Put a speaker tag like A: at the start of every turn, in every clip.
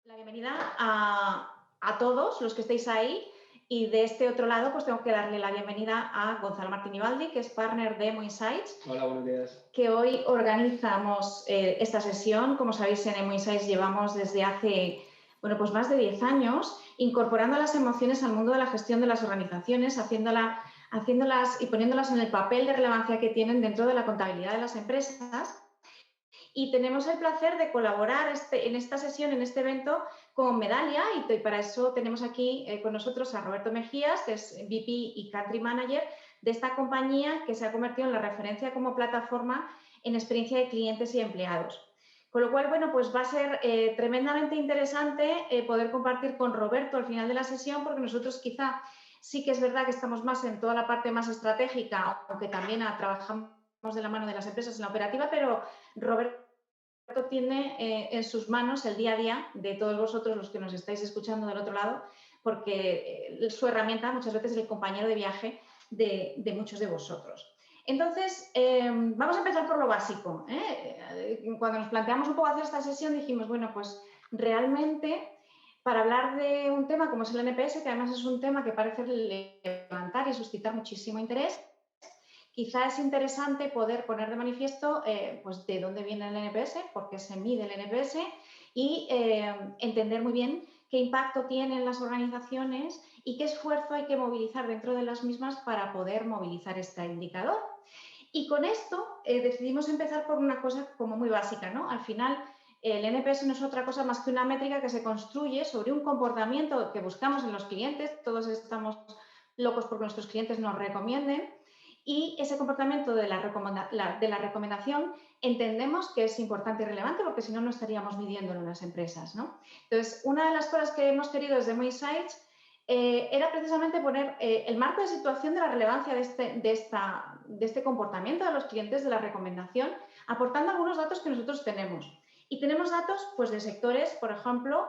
A: La bienvenida a todos los que estéis ahí y de este otro lado pues tengo que darle la bienvenida a Gonzalo Martini-Baldi, que es partner de Emo Insights.
B: Hola, buenos días.
A: Que hoy organizamos esta sesión. Como sabéis, en Emo Insights llevamos desde hace pues más de 10 años incorporando las emociones al mundo de la gestión de las organizaciones, haciéndolas y poniéndolas en el papel de relevancia que tienen dentro de la contabilidad de las empresas. Y tenemos el placer de colaborar en esta sesión, en este evento, con Medallia, y para eso tenemos aquí con nosotros a Roberto Mejías, que es VP y Country Manager de esta compañía que se ha convertido en la referencia como plataforma en experiencia de clientes y empleados. Con lo cual, pues va a ser tremendamente interesante poder compartir con Roberto al final de la sesión, porque nosotros quizá sí que es verdad que estamos más en toda la parte más estratégica, aunque también trabajamos de la mano de las empresas en la operativa, pero Roberto tiene en sus manos el día a día de todos vosotros los que nos estáis escuchando del otro lado, porque su herramienta muchas veces es el compañero de viaje de muchos de vosotros. Entonces, vamos a empezar por lo básico. Cuando nos planteamos un poco hacer esta sesión dijimos, pues realmente para hablar de un tema como es el NPS, que además es un tema que parece levantar y suscitar muchísimo interés, quizá es interesante poder poner de manifiesto pues de dónde viene el NPS, por qué se mide el NPS y entender muy bien qué impacto tienen las organizaciones y qué esfuerzo hay que movilizar dentro de las mismas para poder movilizar este indicador. Y con esto decidimos empezar por una cosa como muy básica, ¿no? Al final, el NPS no es otra cosa más que una métrica que se construye sobre un comportamiento que buscamos en los clientes. Todos estamos locos porque nuestros clientes nos recomienden. Y ese comportamiento de la recomendación entendemos que es importante y relevante porque si no, no estaríamos midiéndolo en las empresas, ¿no? Entonces, una de las cosas que hemos querido desde Emo Insights era precisamente poner el marco de situación de la relevancia de este comportamiento de los clientes de la recomendación, aportando algunos datos que nosotros tenemos. Y tenemos datos pues, de sectores, por ejemplo,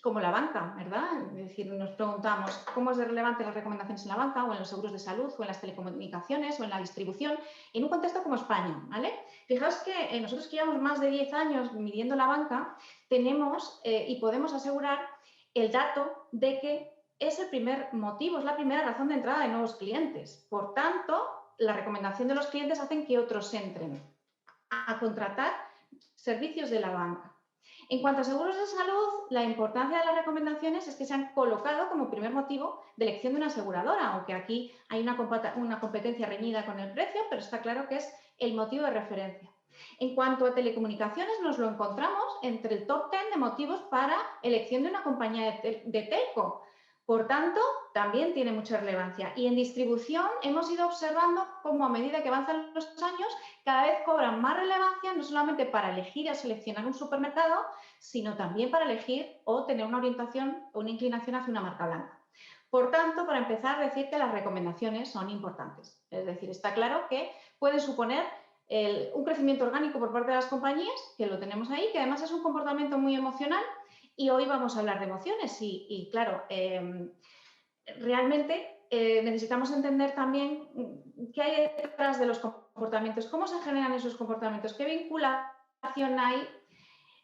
A: como la banca, ¿verdad? Es decir, nos preguntamos cómo es de relevante las recomendaciones en la banca o en los seguros de salud o en las telecomunicaciones o en la distribución en un contexto como España, ¿vale? Fijaos que nosotros que llevamos más de 10 años midiendo la banca, tenemos y podemos asegurar el dato de que es el primer motivo, es la primera razón de entrada de nuevos clientes. Por tanto, la recomendación de los clientes hacen que otros entren a contratar servicios de la banca. En cuanto a seguros de salud, la importancia de las recomendaciones es que se han colocado como primer motivo de elección de una aseguradora, aunque aquí hay una competencia reñida con el precio, pero está claro que es el motivo de referencia. En cuanto a telecomunicaciones, nos lo encontramos entre el top 10 de motivos para elección de una compañía de telco. Por tanto, también tiene mucha relevancia. Y en distribución hemos ido observando cómo a medida que avanzan los años, cada vez cobran más relevancia, no solamente para elegir o seleccionar un supermercado, sino también para elegir o tener una orientación o una inclinación hacia una marca blanca. Por tanto, para empezar, decir que las recomendaciones son importantes. Es decir, está claro que pueden suponer un crecimiento orgánico por parte de las compañías, que lo tenemos ahí, que además es un comportamiento muy emocional. Y hoy vamos a hablar de emociones y claro, realmente necesitamos entender también qué hay detrás de los comportamientos, cómo se generan esos comportamientos, qué vinculación hay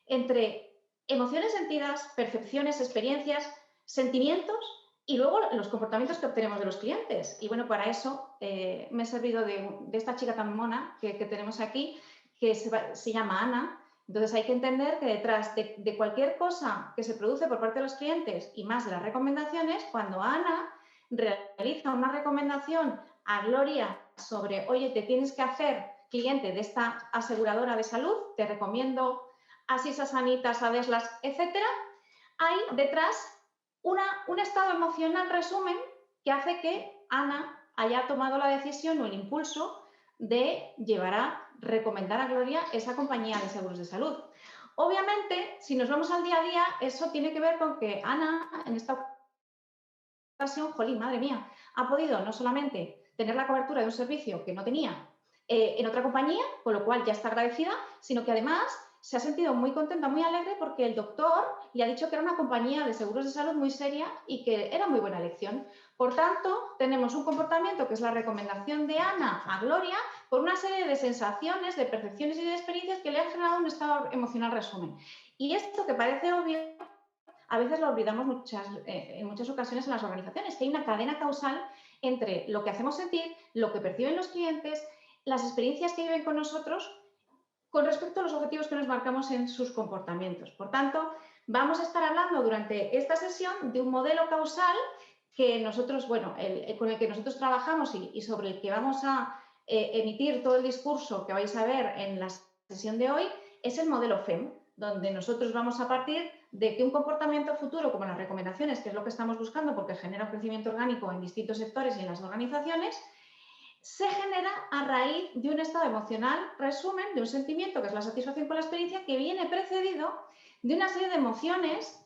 A: entre emociones sentidas, percepciones, experiencias, sentimientos y luego los comportamientos que obtenemos de los clientes. Y para eso me he servido de esta chica tan mona que tenemos aquí, que se llama Ana. Entonces hay que entender que detrás de cualquier cosa que se produce por parte de los clientes y más de las recomendaciones, cuando Ana realiza una recomendación a Gloria sobre, oye, te tienes que hacer cliente de esta aseguradora de salud, te recomiendo Asisa, Sanitas, Adeslas, etcétera, hay detrás un estado emocional resumen que hace que Ana haya tomado la decisión o el impulso de llevar a recomendar a Gloria esa compañía de seguros de salud. Obviamente, si nos vamos al día a día, eso tiene que ver con que Ana, en esta ocasión, jolín, madre mía, ha podido no solamente tener la cobertura de un servicio que no tenía en otra compañía, con lo cual ya está agradecida, sino que además se ha sentido muy contenta, muy alegre porque el doctor le ha dicho que era una compañía de seguros de salud muy seria y que era muy buena elección. Por tanto, tenemos un comportamiento que es la recomendación de Ana a Gloria por una serie de sensaciones, de percepciones y de experiencias que le han generado un estado emocional resumen. Y esto que parece obvio, a veces lo olvidamos en muchas ocasiones en las organizaciones, que hay una cadena causal entre lo que hacemos sentir, lo que perciben los clientes, las experiencias que viven con nosotros con respecto a los objetivos que nos marcamos en sus comportamientos. Por tanto, vamos a estar hablando durante esta sesión de un modelo causal que nosotros, bueno, con el que nosotros trabajamos y sobre el que vamos a emitir todo el discurso que vais a ver en la sesión de hoy, es el modelo FEM, donde nosotros vamos a partir de que un comportamiento futuro, como las recomendaciones, que es lo que estamos buscando porque genera un crecimiento orgánico en distintos sectores y en las organizaciones, se genera a raíz de un estado emocional, resumen, de un sentimiento que es la satisfacción con la experiencia, que viene precedido de una serie de emociones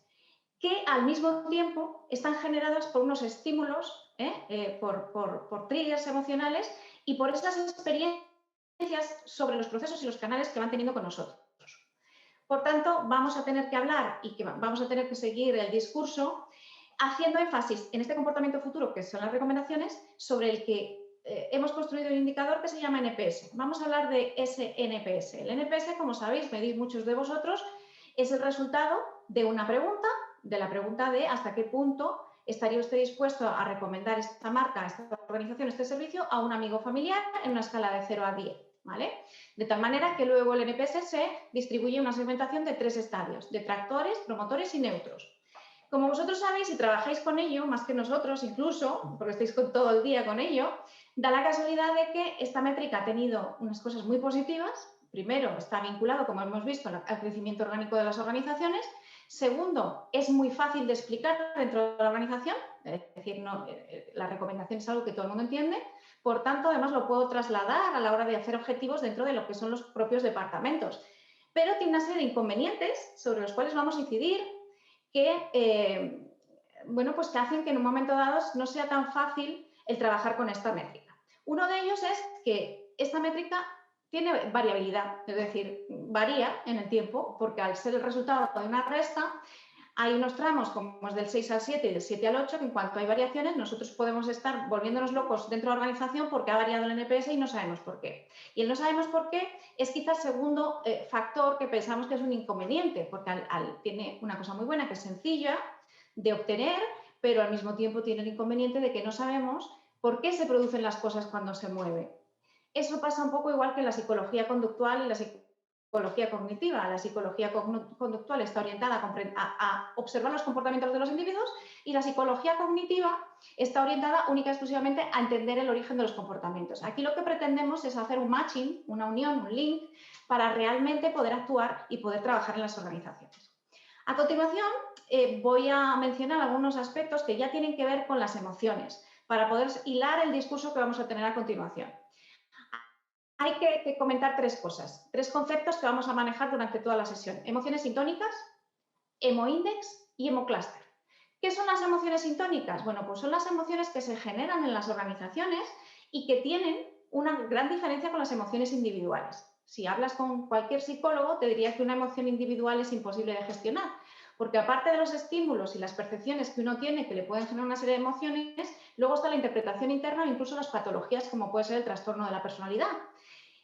A: que al mismo tiempo están generadas por unos estímulos, por triggers emocionales y por esas experiencias sobre los procesos y los canales que van teniendo con nosotros. Por tanto, vamos a tener que hablar y vamos a tener que seguir el discurso haciendo énfasis en este comportamiento futuro, que son las recomendaciones, sobre el que hemos construido un indicador que se llama NPS. Vamos a hablar de ese NPS. El NPS, como sabéis, medís muchos de vosotros, es el resultado de una pregunta, de la pregunta de hasta qué punto estaría usted dispuesto a recomendar esta marca, esta organización, este servicio a un amigo familiar en una escala de 0 a 10. ¿Vale? De tal manera que luego el NPS se distribuye una segmentación de 3 estadios, detractores, promotores y neutros. Como vosotros sabéis y trabajáis con ello, más que nosotros incluso, porque estáis todo el día con ello, da la casualidad de que esta métrica ha tenido unas cosas muy positivas. Primero, está vinculado, como hemos visto, al crecimiento orgánico de las organizaciones. Segundo, es muy fácil de explicar dentro de la organización, es decir, la recomendación es algo que todo el mundo entiende. Por tanto, además lo puedo trasladar a la hora de hacer objetivos dentro de lo que son los propios departamentos. Pero tiene una serie de inconvenientes sobre los cuales vamos a incidir que, bueno, pues que hacen que en un momento dado no sea tan fácil el trabajar con esta métrica. Uno de ellos es que esta métrica tiene variabilidad, es decir, varía en el tiempo, porque al ser el resultado de una resta, hay unos tramos como es del 6 al 7 y del 7 al 8, que en cuanto hay variaciones, nosotros podemos estar volviéndonos locos dentro de la organización porque ha variado el NPS y no sabemos por qué. Y el no sabemos por qué es quizás el segundo factor que pensamos que es un inconveniente, porque tiene una cosa muy buena que es sencilla de obtener, pero al mismo tiempo tiene el inconveniente de que no sabemos por qué se producen las cosas cuando se mueve. Eso pasa un poco igual que en la psicología conductual y la psicología cognitiva. La psicología conductual está orientada a observar los comportamientos de los individuos y la psicología cognitiva está orientada única y exclusivamente a entender el origen de los comportamientos. Aquí lo que pretendemos es hacer un matching, una unión, un link, para realmente poder actuar y poder trabajar en las organizaciones. A continuación, voy a mencionar algunos aspectos que ya tienen que ver con las emociones, para poder hilar el discurso que vamos a tener a continuación. Hay que comentar 3 cosas, 3 conceptos que vamos a manejar durante toda la sesión. Emociones sintónicas, emoíndex y emoclúster. ¿Qué son las emociones sintónicas? Bueno, pues son las emociones que se generan en las organizaciones y que tienen una gran diferencia con las emociones individuales. Si hablas con cualquier psicólogo, te diría que una emoción individual es imposible de gestionar, porque aparte de los estímulos y las percepciones que uno tiene que le pueden generar una serie de emociones, luego está la interpretación interna e incluso las patologías como puede ser el trastorno de la personalidad.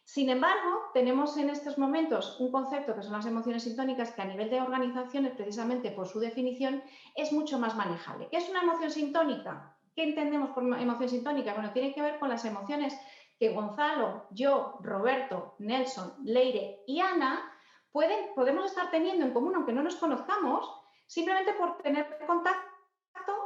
A: Sin embargo, tenemos en estos momentos un concepto que son las emociones sintónicas que a nivel de organizaciones, precisamente por su definición, es mucho más manejable. ¿Qué es una emoción sintónica? ¿Qué entendemos por emoción sintónica? Bueno, tiene que ver con las emociones que Gonzalo, yo, Roberto, Nelson, Leire y Ana podemos estar teniendo en común, aunque no nos conozcamos, simplemente por tener contacto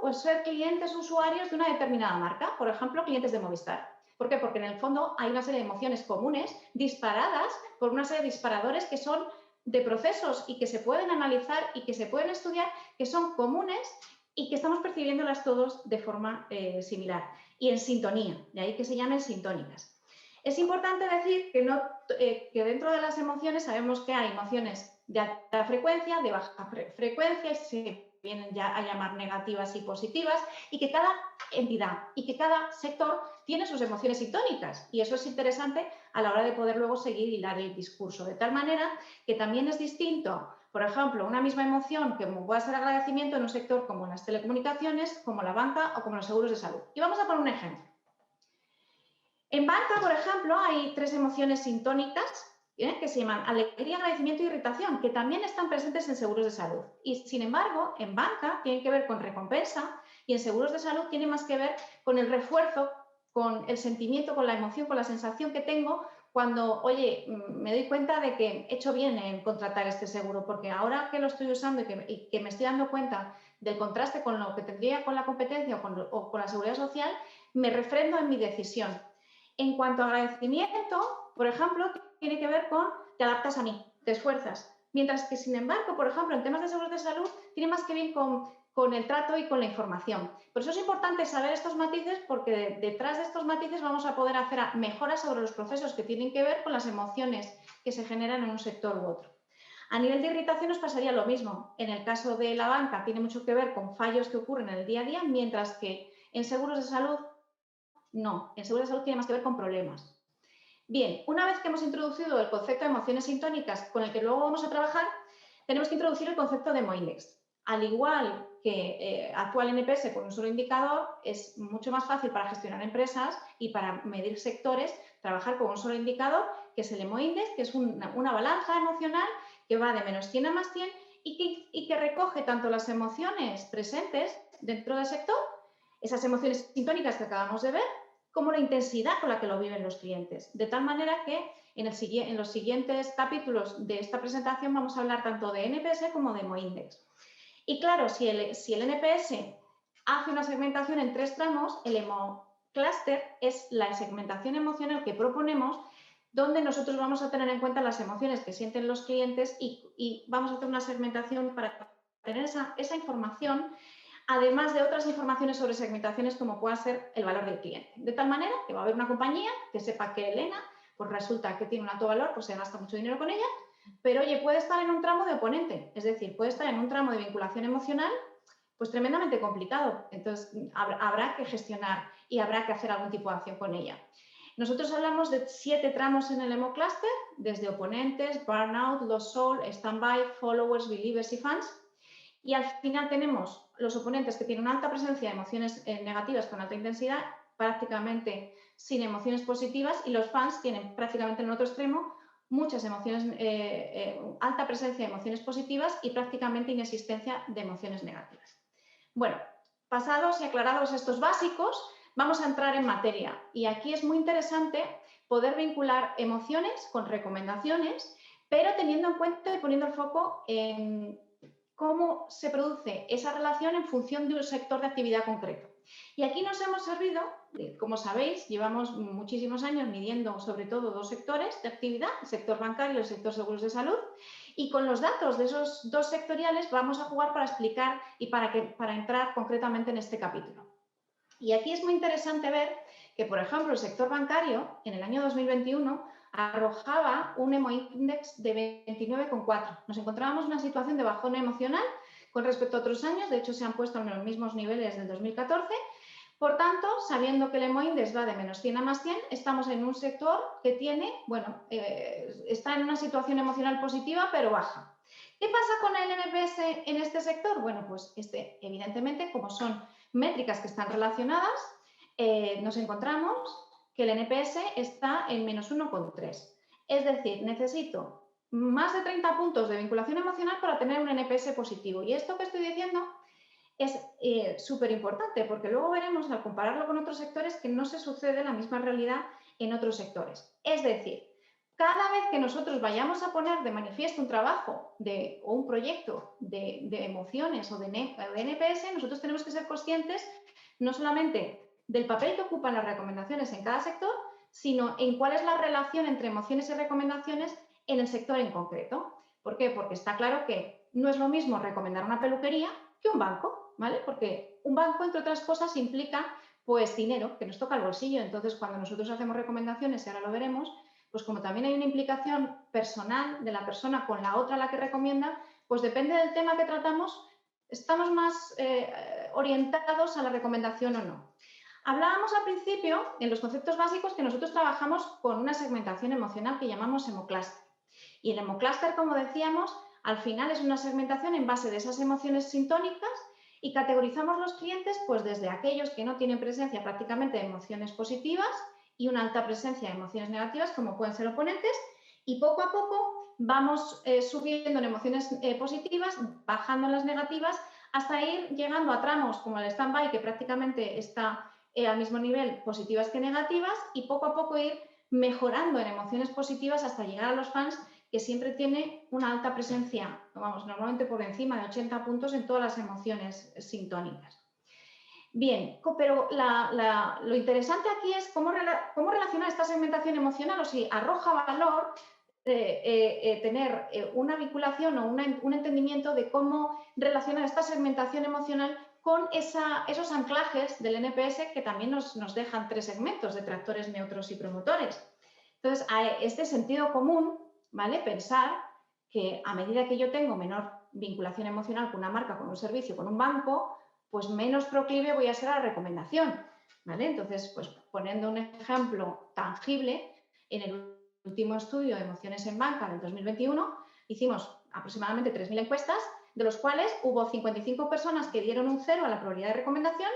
A: o ser clientes usuarios de una determinada marca, por ejemplo, clientes de Movistar. ¿Por qué? Porque en el fondo hay una serie de emociones comunes disparadas por una serie de disparadores que son de procesos y que se pueden analizar y que se pueden estudiar, que son comunes y que estamos percibiéndolas todos de forma similar y en sintonía, de ahí que se llamen sintónicas. Es importante decir que dentro de las emociones sabemos que hay emociones de alta frecuencia, de baja frecuencia y vienen ya a llamar negativas y positivas, y que cada entidad y que cada sector tiene sus emociones sintónicas. Y eso es interesante a la hora de poder luego seguir y hilar el discurso. De tal manera que también es distinto, por ejemplo, una misma emoción que pueda ser agradecimiento en un sector como las telecomunicaciones, como la banca o como los seguros de salud. Y vamos a poner un ejemplo. En banca, por ejemplo, hay 3 emociones sintónicas que se llaman alegría, agradecimiento y irritación, que también están presentes en seguros de salud. Y, sin embargo, en banca tienen que ver con recompensa y en seguros de salud tiene más que ver con el refuerzo, con el sentimiento, con la emoción, con la sensación que tengo cuando, oye, me doy cuenta de que he hecho bien en contratar este seguro, porque ahora que lo estoy usando y que me estoy dando cuenta del contraste con lo que tendría con la competencia o con la seguridad social, me refrendo en mi decisión. En cuanto a agradecimiento, por ejemplo, tiene que ver con te adaptas a mí, te esfuerzas. Mientras que, sin embargo, por ejemplo, en temas de seguros de salud, tiene más que ver con el trato y con la información. Por eso es importante saber estos matices, porque detrás de estos matices vamos a poder hacer mejoras sobre los procesos que tienen que ver con las emociones que se generan en un sector u otro. A nivel de irritación nos pasaría lo mismo. En el caso de la banca tiene mucho que ver con fallos que ocurren en el día a día, mientras que en seguros de salud no. En seguros de salud tiene más que ver con problemas. Bien, una vez que hemos introducido el concepto de emociones sintónicas con el que luego vamos a trabajar, tenemos que introducir el concepto de Emoindex. Al igual que actual NPS con un solo indicador, es mucho más fácil para gestionar empresas y para medir sectores trabajar con un solo indicador, que es el Emoindex, que es una balanza emocional que va de -100 a +100 y que recoge tanto las emociones presentes dentro del sector, esas emociones sintónicas que acabamos de ver, como la intensidad con la que lo viven los clientes. De tal manera que en los siguientes capítulos de esta presentación vamos a hablar tanto de NPS como de Emoindex. Y claro, si el NPS hace una segmentación en 3 tramos, el EmoCluster es la segmentación emocional que proponemos, donde nosotros vamos a tener en cuenta las emociones que sienten los clientes y vamos a hacer una segmentación para tener esa información, además de otras informaciones sobre segmentaciones como pueda ser el valor del cliente. De tal manera que va a haber una compañía que sepa que Elena, pues resulta que tiene un alto valor, pues se gasta mucho dinero con ella, pero oye, puede estar en un tramo de oponente, es decir, puede estar en un tramo de vinculación emocional, pues tremendamente complicado. Entonces, habrá que gestionar y habrá que hacer algún tipo de acción con ella. Nosotros hablamos de 7 tramos en el EmoCluster, desde oponentes, burnout, lost soul, standby, followers, believers y fans. Y al final tenemos los oponentes que tienen una alta presencia de emociones negativas con alta intensidad, prácticamente sin emociones positivas, y los fans tienen prácticamente en el otro extremo muchas emociones, alta presencia de emociones positivas y prácticamente inexistencia de emociones negativas. Bueno, pasados y aclarados estos básicos, vamos a entrar en materia. Y aquí es muy interesante poder vincular emociones con recomendaciones, pero teniendo en cuenta y poniendo el foco en cómo se produce esa relación en función de un sector de actividad concreto. Y aquí nos hemos servido, como sabéis, llevamos muchísimos años midiendo sobre todo 2 sectores de actividad, el sector bancario y el sector seguros de salud, y con los datos de esos 2 sectoriales vamos a jugar para explicar y para entrar concretamente en este capítulo. Y aquí es muy interesante ver que, por ejemplo, el sector bancario en el año 2021 arrojaba un Emoindex de 29,4. Nos encontrábamos en una situación de bajón emocional con respecto a otros años, de hecho se han puesto en los mismos niveles del 2014. Por tanto, sabiendo que el Emoindex va de -100 a +100, estamos en un sector que tiene, bueno, está en una situación emocional positiva, pero baja. ¿Qué pasa con el NPS en este sector? Bueno, pues evidentemente, como son métricas que están relacionadas, nos encontramos que el NPS está en -1,3. Es decir, necesito más de 30 puntos de vinculación emocional para tener un NPS positivo. Y esto que estoy diciendo es súper importante, porque luego veremos al compararlo con otros sectores que no se sucede la misma realidad en otros sectores. Es decir, cada vez que nosotros vayamos a poner de manifiesto un trabajo o un proyecto de emociones o de NPS, nosotros tenemos que ser conscientes no solamente del papel que ocupan las recomendaciones en cada sector, sino en cuál es la relación entre emociones y recomendaciones en el sector en concreto. ¿Por qué? Porque está claro que no es lo mismo recomendar una peluquería que un banco, ¿vale? Porque un banco, entre otras cosas, implica pues dinero que nos toca el bolsillo. Entonces, cuando nosotros hacemos recomendaciones, y ahora lo veremos, pues como también hay una implicación personal de la persona con la otra a la que recomienda, pues depende del tema que tratamos, estamos más orientados a la recomendación o no. Hablábamos al principio, en los conceptos básicos, que nosotros trabajamos con una segmentación emocional que llamamos hemoclúster. Y el hemoclúster, como decíamos, al final es una segmentación en base de esas emociones sintónicas y categorizamos los clientes pues desde aquellos que no tienen presencia prácticamente de emociones positivas y una alta presencia de emociones negativas, como pueden ser oponentes, y poco a poco vamos subiendo en emociones positivas, bajando en las negativas, hasta ir llegando a tramos como el stand-by, que prácticamente está al mismo nivel positivas que negativas, y poco a poco ir mejorando en emociones positivas hasta llegar a los fans, que siempre tiene una alta presencia, vamos, normalmente por encima de 80 puntos en todas las emociones sintónicas. Bien, pero lo interesante aquí es cómo relacionar esta segmentación emocional, o si arroja valor tener una vinculación o un entendimiento de cómo relacionar esta segmentación emocional con esos anclajes del NPS que también nos dejan 3 segmentos: detractores, neutros y promotores. Entonces, a este sentido común, ¿vale? Pensar que a medida que yo tengo menor vinculación emocional con una marca, con un servicio, con un banco, pues menos proclive voy a ser a la recomendación, ¿vale? Entonces, pues poniendo un ejemplo tangible, en el último estudio de emociones en banca del 2021 hicimos aproximadamente 3.000 encuestas, de los cuales hubo 55 personas que dieron un 0 a la probabilidad de recomendación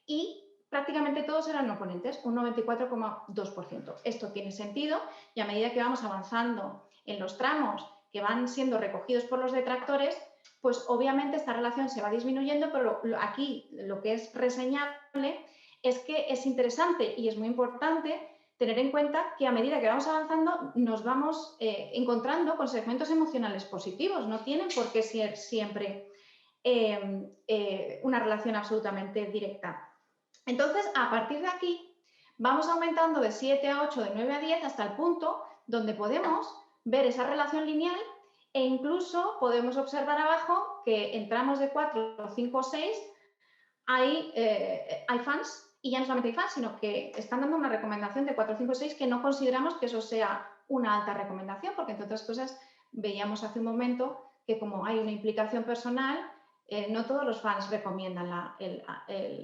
A: y prácticamente todos eran oponentes, un 94,2%. Esto tiene sentido y a medida que vamos avanzando en los tramos que van siendo recogidos por los detractores, pues obviamente esta relación se va disminuyendo, pero aquí lo que es reseñable es que es interesante y es muy importante tener en cuenta que a medida que vamos avanzando nos vamos encontrando con segmentos emocionales positivos. No tienen por qué ser siempre una relación absolutamente directa. Entonces, a partir de aquí, vamos aumentando de 7 a 8, de 9 a 10, hasta el punto donde podemos ver esa relación lineal e incluso podemos observar abajo que en tramos de 4, 5 o 6 hay fans. Y ya no solamente hay fans, sino que están dando una recomendación de 4, 5, 6 que no consideramos que eso sea una alta recomendación, porque entre otras cosas veíamos hace un momento que como hay una implicación personal, no todos los fans recomiendan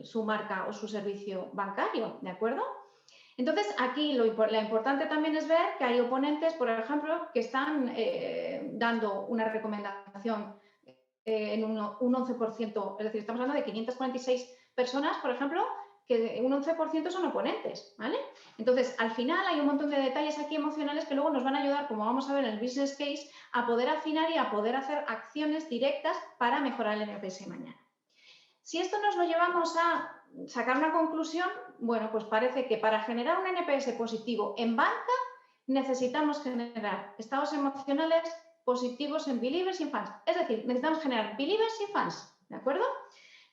A: su marca o su servicio bancario, ¿de acuerdo? Entonces, aquí lo importante también es ver que hay oponentes, por ejemplo, que están dando una recomendación en un 11%, es decir, estamos hablando de 546 personas, por ejemplo, que un 11% son oponentes, ¿vale? Entonces, al final hay un montón de detalles aquí emocionales que luego nos van a ayudar, como vamos a ver en el business case, a poder afinar y a poder hacer acciones directas para mejorar el NPS mañana. Si esto nos lo llevamos a sacar una conclusión, bueno, pues parece que para generar un NPS positivo en banca necesitamos generar estados emocionales positivos en believers y en fans. Es decir, necesitamos generar believers y fans, ¿de acuerdo?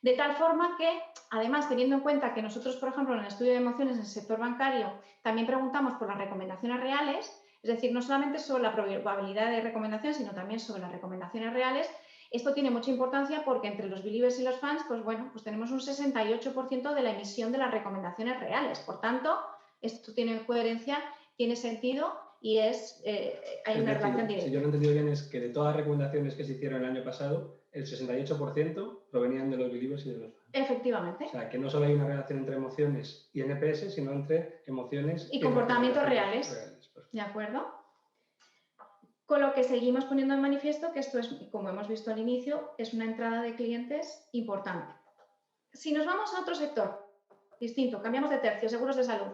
A: De tal forma que, además, teniendo en cuenta que nosotros, por ejemplo, en el estudio de emociones en el sector bancario, también preguntamos por las recomendaciones reales, es decir, no solamente sobre la probabilidad de recomendación, sino también sobre las recomendaciones reales. Esto tiene mucha importancia porque entre los believers y los fans, pues bueno, pues tenemos un 68% de la emisión de las recomendaciones reales. Por tanto, esto tiene coherencia, tiene sentido y hay una relación directa.
B: Si yo lo he entendido bien, es que de todas las recomendaciones que se hicieron el año pasado, el 68% provenían de los believers y de los fans.
A: Efectivamente.
B: O sea, que no solo hay una relación entre emociones y NPS, sino entre emociones
A: y comportamientos reales. ¿De acuerdo? Con lo que seguimos poniendo en manifiesto que esto es, como hemos visto al inicio, es una entrada de clientes importante. Si nos vamos a otro sector distinto, cambiamos de tercio, seguros de salud.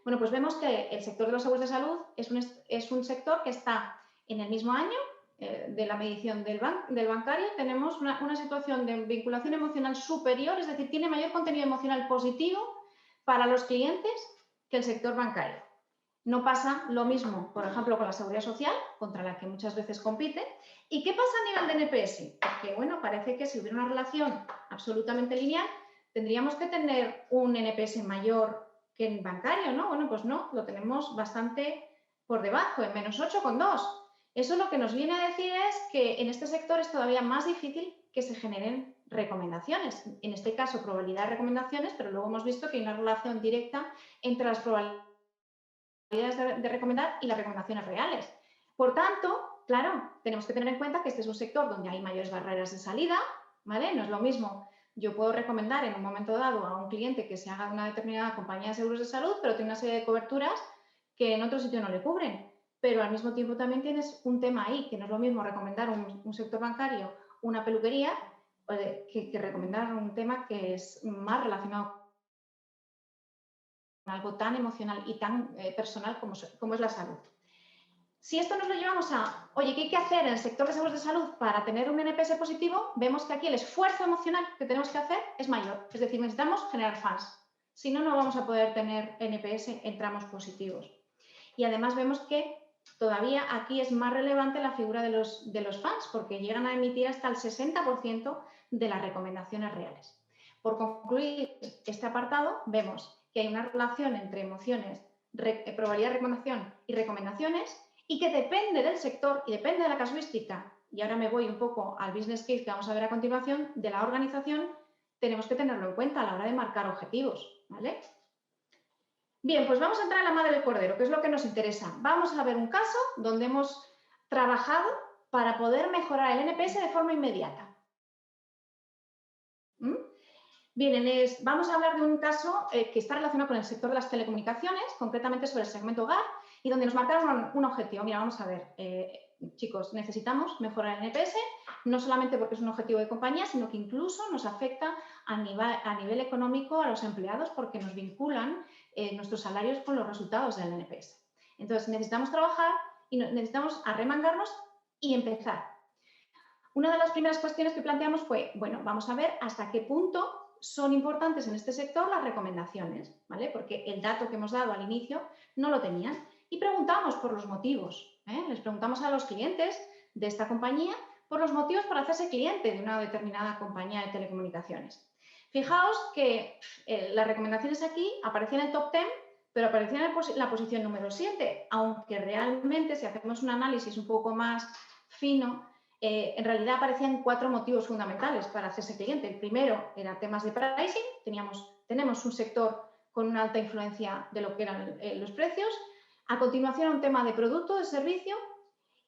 A: Bueno, pues vemos que el sector de los seguros de salud es un sector que está en el mismo año de la medición del bancario. Tenemos una situación de vinculación emocional superior, es decir, tiene mayor contenido emocional positivo para los clientes que el sector bancario. No pasa lo mismo, por ejemplo, con la seguridad social, contra la que muchas veces compite. ¿Y qué pasa a nivel de NPS? Porque, bueno, parece que si hubiera una relación absolutamente lineal, tendríamos que tener un NPS mayor que en bancario, ¿no? Bueno, pues no, lo tenemos bastante por debajo, en menos 8,2. Eso lo que nos viene a decir es que en este sector es todavía más difícil que se generen recomendaciones. En este caso, probabilidad de recomendaciones, pero luego hemos visto que hay una relación directa entre las probabilidades de recomendar y las recomendaciones reales. Por tanto, claro, tenemos que tener en cuenta que este es un sector donde hay mayores barreras de salida, ¿vale? No es lo mismo. Yo puedo recomendar en un momento dado a un cliente que se haga de una determinada compañía de seguros de salud, pero tiene una serie de coberturas que en otro sitio no le cubren. Pero al mismo tiempo también tienes un tema ahí, que no es lo mismo recomendar un sector bancario, una peluquería, que recomendar un tema que es más relacionado con algo tan emocional y tan personal como es la salud. Si esto nos lo llevamos a, oye, ¿qué hay que hacer en el sector de seguros de salud para tener un NPS positivo? Vemos que aquí el esfuerzo emocional que tenemos que hacer es mayor. Es decir, necesitamos generar fans. Si no, no vamos a poder tener NPS en tramos positivos. Y además vemos que todavía aquí es más relevante la figura de los fans, porque llegan a emitir hasta el 60% de las recomendaciones reales. Por concluir este apartado, vemos que hay una relación entre emociones, probabilidad de recomendación y recomendaciones, y que depende del sector y depende de la casuística, y ahora me voy un poco al business case que vamos a ver a continuación, de la organización, tenemos que tenerlo en cuenta a la hora de marcar objetivos, ¿vale? Bien, pues vamos a entrar a la madre del cordero, que es lo que nos interesa. Vamos a ver un caso donde hemos trabajado para poder mejorar el NPS de forma inmediata. Bien, vamos a hablar de un caso que está relacionado con el sector de las telecomunicaciones, concretamente sobre el segmento hogar, y donde nos marcaron un objetivo. Mira, vamos a ver, chicos, necesitamos mejorar el NPS, no solamente porque es un objetivo de compañía, sino que incluso nos afecta a nivel económico a los empleados porque nos vinculan nuestros salarios con los resultados del NPS. Entonces, necesitamos trabajar y necesitamos arremangarnos y empezar. Una de las primeras cuestiones que planteamos fue, bueno, vamos a ver hasta qué punto son importantes en este sector las recomendaciones, ¿vale? Porque el dato que hemos dado al inicio no lo tenían. Y preguntamos por los motivos, les preguntamos a los clientes de esta compañía por los motivos para hacerse cliente de una determinada compañía de telecomunicaciones. Fijaos que las recomendaciones aquí aparecían en el top 10, pero aparecían en la posición número 7, aunque realmente si hacemos un análisis un poco más fino, en realidad aparecían 4 motivos fundamentales para hacerse cliente. El primero era temas de pricing, tenemos un sector con una alta influencia de lo que eran los precios. A continuación, un tema de producto, de servicio,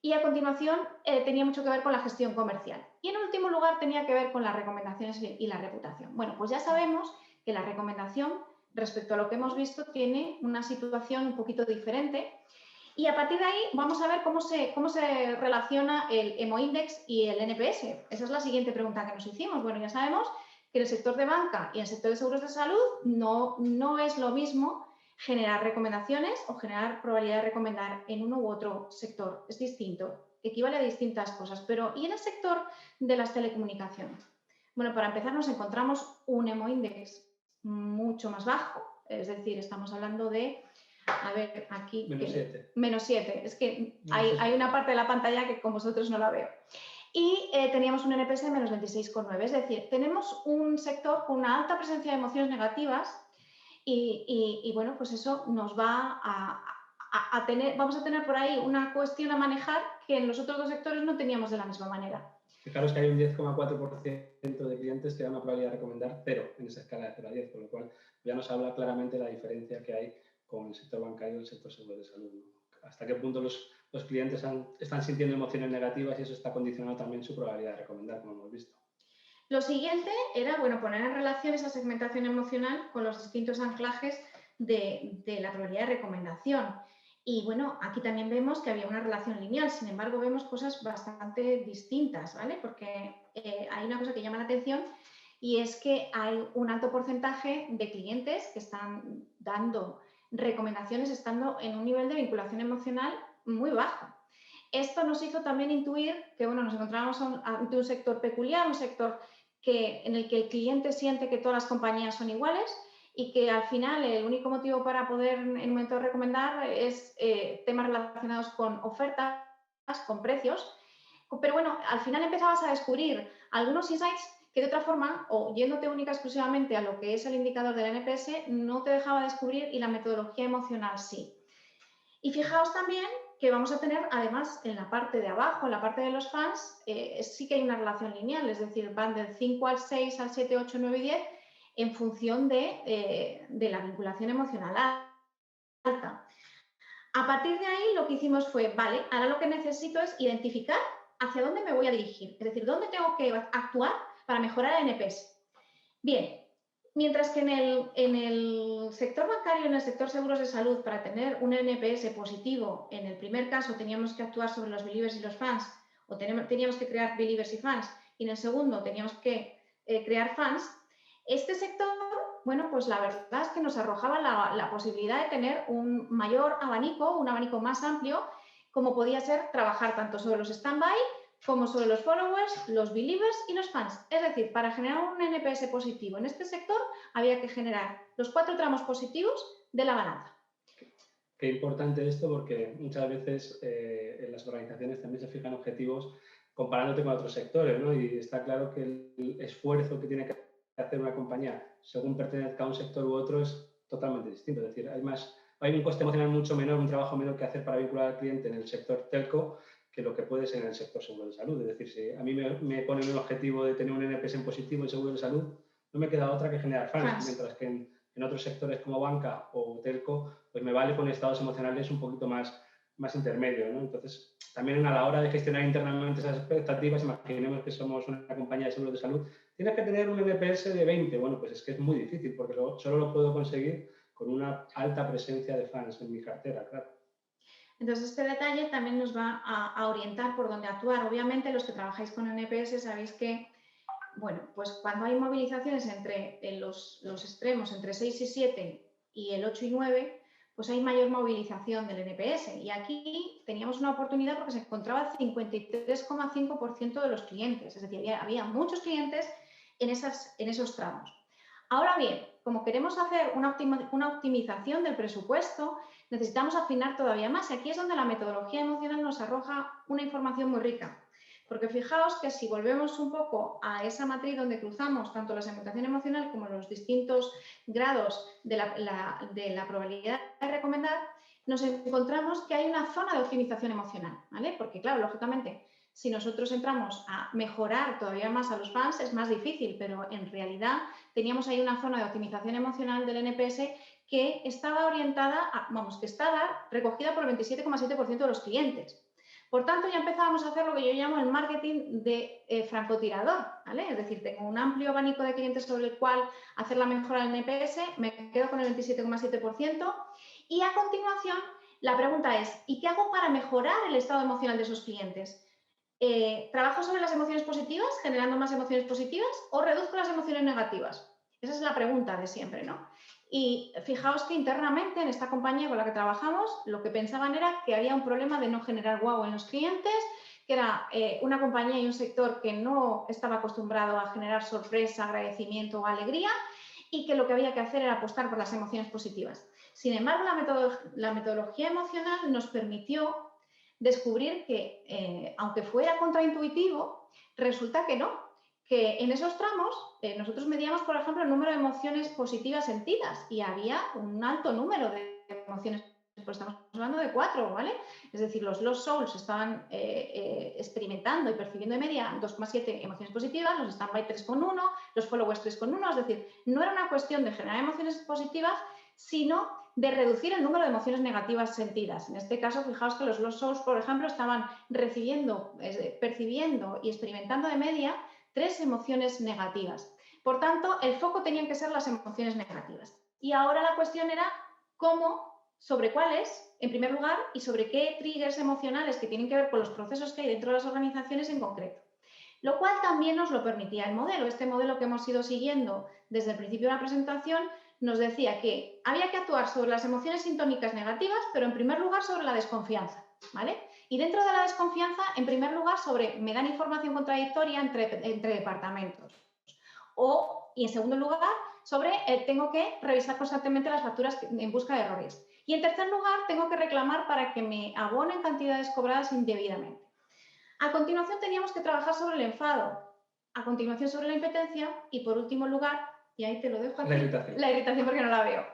A: y a continuación tenía mucho que ver con la gestión comercial. Y en último lugar tenía que ver con las recomendaciones y la reputación. Bueno, pues ya sabemos que la recomendación, respecto a lo que hemos visto, tiene una situación un poquito diferente. Y a partir de ahí vamos a ver cómo se relaciona el Emo-Index y el NPS. Esa es la siguiente pregunta que nos hicimos. Bueno, ya sabemos que en el sector de banca y en el sector de seguros de salud no es lo mismo generar recomendaciones o generar probabilidad de recomendar en uno u otro sector. Es distinto, equivale a distintas cosas. Pero, ¿y en el sector de las telecomunicaciones? Bueno, para empezar nos encontramos un Emo-Index mucho más bajo. Es decir, estamos hablando de... A ver, aquí...
B: Menos 7.
A: Es que hay una parte de la pantalla que con vosotros no la veo. Y teníamos un NPS de menos 26,9. Es decir, tenemos un sector con una alta presencia de emociones negativas y bueno, pues eso nos va a tener... Vamos a tener por ahí una cuestión a manejar que en los otros dos sectores no teníamos de la misma manera.
B: Fijaros que hay un 10,4% de clientes que dan una probabilidad de recomendar 0 en esa escala de 0 a 10, con lo cual ya nos habla claramente de la diferencia que hay con el sector bancario y el sector seguro de salud, ¿no? Hasta qué punto los clientes están sintiendo emociones negativas y eso está condicionando también su probabilidad de recomendar, como hemos visto.
A: Lo siguiente era, bueno, poner en relación esa segmentación emocional con los distintos anclajes de la probabilidad de recomendación. Y bueno, aquí también vemos que había una relación lineal, sin embargo vemos cosas bastante distintas, ¿vale? Porque hay una cosa que llama la atención y es que hay un alto porcentaje de clientes que están dando recomendaciones estando en un nivel de vinculación emocional muy bajo. Esto nos hizo también intuir que, bueno, nos encontrábamos ante un sector peculiar, un sector en el que el cliente siente que todas las compañías son iguales y que al final el único motivo para poder en un momento recomendar es temas relacionados con ofertas, con precios. Pero bueno, al final empezabas a descubrir algunos insights que de otra forma, o yéndote única exclusivamente a lo que es el indicador del NPS, no te dejaba descubrir y la metodología emocional sí. Y fijaos también que vamos a tener, además, en la parte de abajo, en la parte de los fans, sí que hay una relación lineal, es decir, van del 5 al 6, al 7, 8, 9 y 10, en función de la vinculación emocional alta. A partir de ahí, lo que hicimos fue, vale, ahora lo que necesito es identificar hacia dónde me voy a dirigir, es decir, dónde tengo que actuar para mejorar el NPS. Bien, mientras que en el sector bancario, en el sector seguros de salud, para tener un NPS positivo, en el primer caso teníamos que actuar sobre los believers y los fans, o teníamos que crear believers y fans, y en el segundo teníamos que crear fans, este sector, bueno, pues la verdad es que nos arrojaba la posibilidad de tener un mayor abanico, un abanico más amplio, como podía ser trabajar tanto sobre los stand-by como sobre los followers, los believers y los fans. Es decir, para generar un NPS positivo en este sector había que generar los 4 tramos positivos de la balanza.
B: Qué importante esto, porque muchas veces en las organizaciones también se fijan objetivos comparándote con otros sectores, ¿no? Y está claro que el esfuerzo que tiene que hacer una compañía según pertenezca a un sector u otro es totalmente distinto. Es decir, hay un coste emocional mucho menor, un trabajo menor que hacer para vincular al cliente en el sector telco que lo que puede ser en el sector seguro de salud. Es decir, si a mí me ponen un objetivo de tener un NPS en positivo en seguro de salud, no me queda otra que generar fans, mientras que en otros sectores como banca o telco, pues me vale con estados emocionales un poquito más intermedios, ¿no? Entonces, también a la hora de gestionar internamente esas expectativas, imaginemos que somos una compañía de seguros de salud, tienes que tener un NPS de 20. Bueno, pues es que es muy difícil, porque solo lo puedo conseguir con una alta presencia de fans en mi cartera, claro.
A: Entonces, este detalle también nos va a orientar por dónde actuar. Obviamente, los que trabajáis con NPS sabéis que, bueno, pues cuando hay movilizaciones entre los extremos, entre 6 y 7 y el 8 y 9, pues hay mayor movilización del NPS. Y aquí teníamos una oportunidad porque se encontraba el 53,5% de los clientes. Es decir, había muchos clientes en esos tramos. Ahora bien, como queremos hacer una optimización del presupuesto, necesitamos afinar todavía más. Y aquí es donde la metodología emocional nos arroja una información muy rica. Porque fijaos que si volvemos un poco a esa matriz donde cruzamos tanto la segmentación emocional como los distintos grados de la probabilidad de recomendar, nos encontramos que hay una zona de optimización emocional, ¿vale? Porque, claro, lógicamente, si nosotros entramos a mejorar todavía más a los fans es más difícil, pero en realidad teníamos ahí una zona de optimización emocional del NPS que estaba orientada, que estaba recogida por el 27,7% de los clientes. Por tanto, ya empezábamos a hacer lo que yo llamo el marketing de francotirador, ¿vale? Es decir, tengo un amplio abanico de clientes sobre el cual hacer la mejora del NPS, me quedo con el 27,7% y a continuación la pregunta es, ¿y qué hago para mejorar el estado emocional de esos clientes? ¿Trabajo sobre las emociones positivas, generando más emociones positivas, o reduzco las emociones negativas? Esa es la pregunta de siempre, ¿no? Y fijaos que internamente en esta compañía con la que trabajamos, lo que pensaban era que había un problema de no generar wow en los clientes, que era una compañía y un sector que no estaba acostumbrado a generar sorpresa, agradecimiento o alegría, y que lo que había que hacer era apostar por las emociones positivas. Sin embargo, la metodología emocional nos permitió descubrir que, aunque fuera contraintuitivo, resulta que no, que en esos tramos nosotros medíamos, por ejemplo, el número de emociones positivas sentidas y había un alto número de emociones, pues estamos hablando de 4, ¿vale? Es decir, los Lost Souls estaban experimentando y percibiendo de media 2,7 emociones positivas, los Standby 3,1, los Followers 3,1, es decir, no era una cuestión de generar emociones positivas, sino de reducir el número de emociones negativas sentidas. En este caso, fijaos que los Lost Souls, por ejemplo, estaban percibiendo y experimentando de media 3 emociones negativas. Por tanto, el foco tenían que ser las emociones negativas. Y ahora la cuestión era cómo, sobre cuáles, en primer lugar, y sobre qué triggers emocionales que tienen que ver con los procesos que hay dentro de las organizaciones en concreto. Lo cual también nos lo permitía el modelo. Este modelo que hemos ido siguiendo desde el principio de la presentación nos decía que había que actuar sobre las emociones sintónicas negativas, pero en primer lugar sobre la desconfianza, ¿vale? Y dentro de la desconfianza, en primer lugar, sobre me dan información contradictoria entre departamentos. Y en segundo lugar, sobre tengo que revisar constantemente las facturas en busca de errores. Y en tercer lugar, tengo que reclamar para que me abonen cantidades cobradas indebidamente. A continuación, teníamos que trabajar sobre el enfado, a continuación sobre la impetencia y, por último lugar, y ahí te lo dejo aquí, la irritación porque no la veo.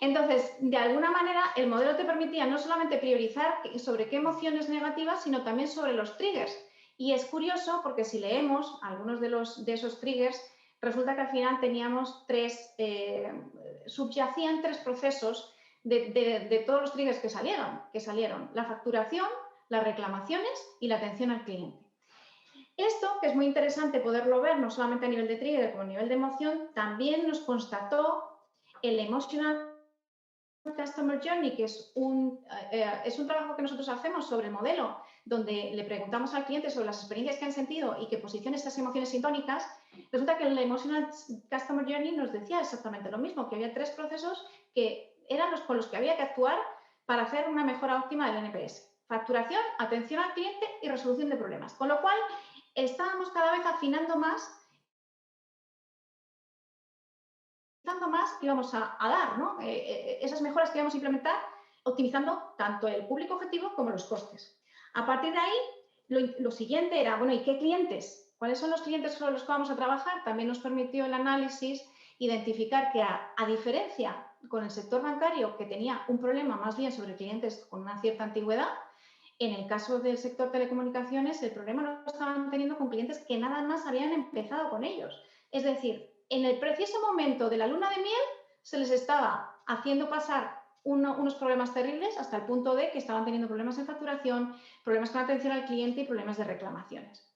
A: Entonces, de alguna manera, el modelo te permitía no solamente priorizar sobre qué emociones negativas, sino también sobre los triggers. Y es curioso porque si leemos algunos de esos triggers, resulta que al final teníamos subyacían 3 procesos de todos los triggers que salieron. La facturación, las reclamaciones y la atención al cliente. Esto, que es muy interesante poderlo ver, no solamente a nivel de trigger, como a nivel de emoción, también nos constató el Emotional Customer Journey, que es un trabajo que nosotros hacemos sobre el modelo, donde le preguntamos al cliente sobre las experiencias que han sentido y que posicione estas emociones sintónicas. Resulta que el Emotional Customer Journey nos decía exactamente lo mismo, que había 3 procesos que eran los con los que había que actuar para hacer una mejora óptima del NPS. Facturación, atención al cliente y resolución de problemas. Con lo cual, estábamos cada vez afinando más que íbamos a dar, ¿no? Esas mejoras que íbamos a implementar, optimizando tanto el público objetivo como los costes. A partir de ahí, lo siguiente era, bueno, ¿y qué clientes? ¿Cuáles son los clientes con los que vamos a trabajar? También nos permitió el análisis identificar que, a diferencia con el sector bancario, que tenía un problema más bien sobre clientes con una cierta antigüedad, en el caso del sector telecomunicaciones, el problema lo estaban teniendo con clientes que nada más habían empezado con ellos. Es decir, en el preciso momento de la luna de miel se les estaba haciendo pasar unos problemas terribles hasta el punto de que estaban teniendo problemas en facturación, problemas con atención al cliente y problemas de reclamaciones.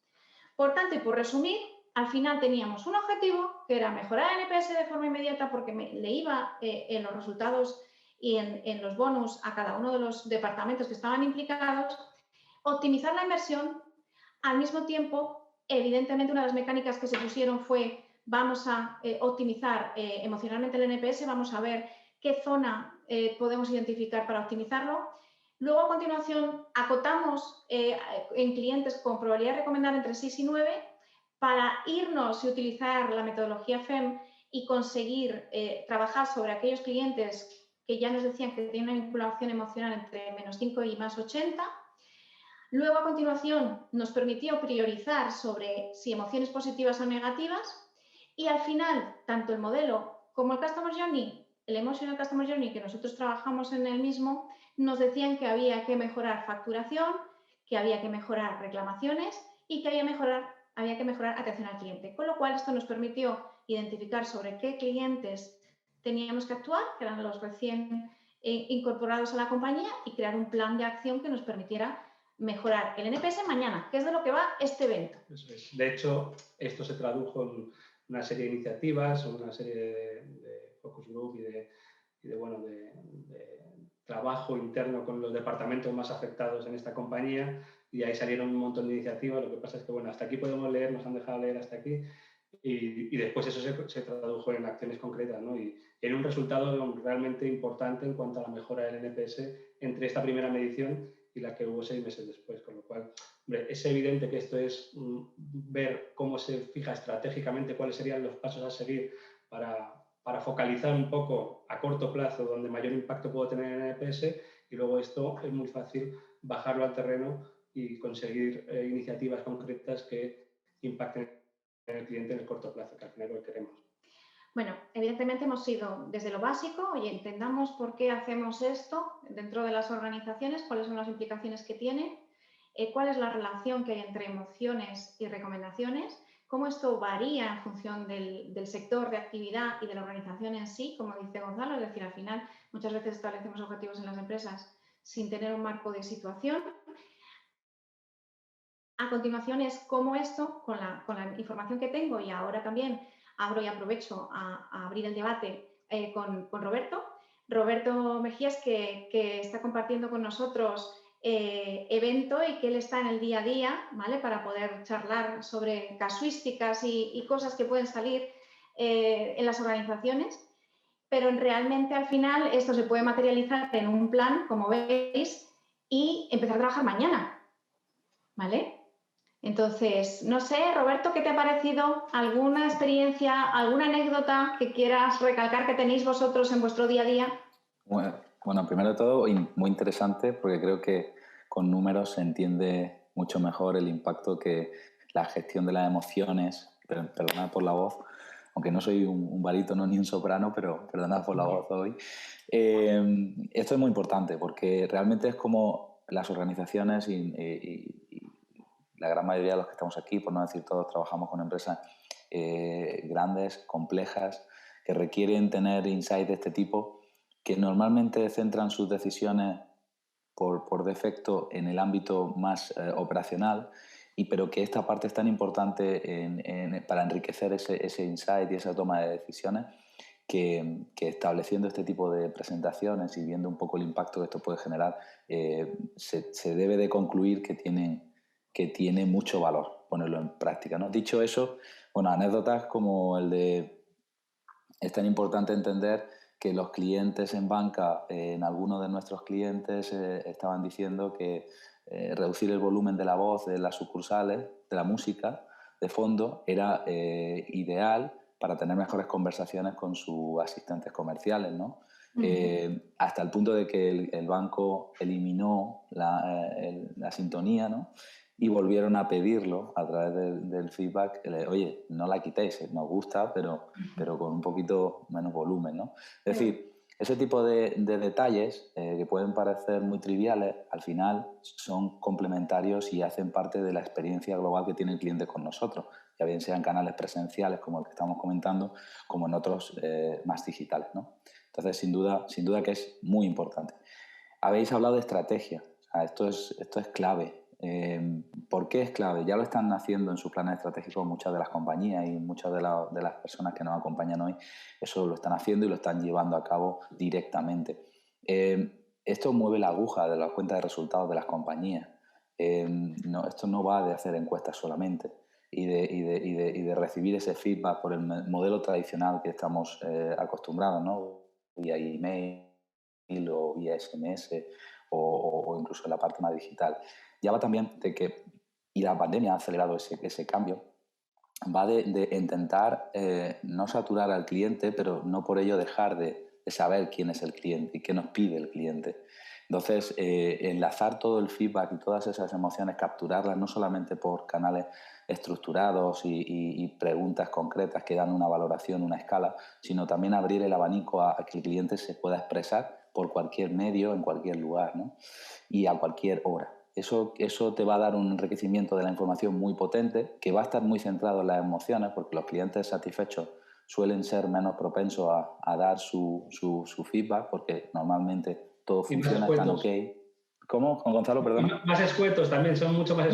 A: Por tanto, y por resumir, al final teníamos un objetivo que era mejorar el NPS de forma inmediata porque le iba en los resultados y en los bonus a cada uno de los departamentos que estaban implicados, optimizar la inversión. Al mismo tiempo, evidentemente, una de las mecánicas que se pusieron fue vamos a optimizar emocionalmente el NPS, vamos a ver qué zona podemos identificar para optimizarlo. Luego, a continuación, acotamos en clientes con probabilidad de recomendar entre 6 y 9 para irnos y utilizar la metodología FEM y conseguir trabajar sobre aquellos clientes que ya nos decían que tienen una vinculación emocional entre -5 y +80. Luego, a continuación, nos permitió priorizar sobre si emociones positivas o negativas. Y al final, tanto el modelo como el Customer Journey, el Emotional Customer Journey que nosotros trabajamos en el mismo, nos decían que había que mejorar facturación, que había que mejorar reclamaciones y que había que mejorar atención al cliente. Con lo cual, esto nos permitió identificar sobre qué clientes teníamos que actuar, que eran los recién incorporados a la compañía, y crear un plan de acción que nos permitiera mejorar el NPS mañana, que es de lo que va este evento.
B: Eso es. De hecho, esto se tradujo en una serie de iniciativas, una serie de focus group y de trabajo interno con los departamentos más afectados en esta compañía, y ahí salieron un montón de iniciativas. Lo que pasa es que, bueno, hasta aquí podemos leer, nos han dejado leer hasta aquí, y después eso se tradujo en acciones concretas, ¿no? Y en un resultado realmente importante en cuanto a la mejora del NPS entre esta primera medición y la que hubo 6 meses después, con lo cual, hombre, es evidente que esto es ver cómo se fija estratégicamente cuáles serían los pasos a seguir para focalizar un poco a corto plazo donde mayor impacto puedo tener en el NPS, y luego esto es muy fácil bajarlo al terreno y conseguir iniciativas concretas que impacten en el cliente en el corto plazo, que al final es lo que queremos.
A: Bueno, evidentemente hemos ido desde lo básico, oye, entendamos por qué hacemos esto dentro de las organizaciones, cuáles son las implicaciones que tiene, cuál es la relación que hay entre emociones y recomendaciones, cómo esto varía en función del sector de actividad y de la organización en sí, como dice Gonzalo, es decir, al final muchas veces establecemos objetivos en las empresas sin tener un marco de situación. A continuación es cómo esto, con la información que tengo, y ahora también abro y aprovecho a abrir el debate con Roberto. Roberto Mejías, que está compartiendo con nosotros evento y que él está en el día a día, ¿vale? Para poder charlar sobre casuísticas y cosas que pueden salir en las organizaciones. Pero realmente al final esto se puede materializar en un plan, como veis, y empezar a trabajar mañana, ¿vale? Entonces, no sé, Roberto, ¿qué te ha parecido? ¿Alguna experiencia, alguna anécdota que quieras recalcar que tenéis vosotros en vuestro día a día?
C: Bueno, primero de todo, muy interesante, porque creo que con números se entiende mucho mejor el impacto que la gestión de las emociones, perdonad por la voz, aunque no soy un barítono ni un soprano, pero perdonad por la voz hoy. Esto es muy importante, porque realmente es como las organizaciones y la gran mayoría de los que estamos aquí, por no decir todos, trabajamos con empresas grandes, complejas, que requieren tener insights de este tipo, que normalmente centran sus decisiones por defecto en el ámbito más operacional, pero que esta parte es tan importante para enriquecer ese insight y esa toma de decisiones que estableciendo este tipo de presentaciones y viendo un poco el impacto que esto puede generar, se debe de concluir que tiene mucho valor ponerlo en práctica, ¿no? Dicho eso, bueno, anécdotas como el de... Es tan importante entender que los clientes en banca, en algunos de nuestros clientes estaban diciendo que reducir el volumen de la voz de las sucursales, de la música de fondo, era ideal para tener mejores conversaciones con sus asistentes comerciales, ¿no? Hasta el punto de que el banco eliminó la sintonía, ¿no? Y volvieron a pedirlo a través del feedback, oye, no la quitéis, nos gusta, pero con un poquito menos volumen, ¿no? Es decir, ese tipo de detalles que pueden parecer muy triviales, al final son complementarios y hacen parte de la experiencia global que tiene el cliente con nosotros, ya bien sean canales presenciales como el que estamos comentando, como en otros más digitales, ¿no? Entonces, sin duda que es muy importante. Habéis hablado de estrategia, o sea, esto es clave. ¿Por qué es clave? Ya lo están haciendo en sus planes estratégicos muchas de las compañías y muchas de las personas que nos acompañan hoy, eso lo están haciendo y lo están llevando a cabo directamente. Esto mueve la aguja de la cuenta de resultados de las compañías. Esto no va de hacer encuestas solamente y de recibir ese feedback por el modelo tradicional que estamos acostumbrados, ¿no? Vía email o vía SMS o incluso en la parte más digital. Ya va también de que, y la pandemia ha acelerado ese cambio, va de intentar no saturar al cliente, pero no por ello dejar de saber quién es el cliente y qué nos pide el cliente. Entonces, enlazar todo el feedback y todas esas emociones, capturarlas no solamente por canales estructurados y preguntas concretas que dan una valoración, una escala, sino también abrir el abanico a que el cliente se pueda expresar por cualquier medio, en cualquier lugar, ¿no? Y a cualquier hora. Eso te va a dar un enriquecimiento de la información muy potente, que va a estar muy centrado en las emociones, porque los clientes satisfechos suelen ser menos propensos a dar su feedback, porque normalmente todo funciona, están ok. ¿Cómo? Con Gonzalo, perdona.
B: Más escuetos también, son mucho más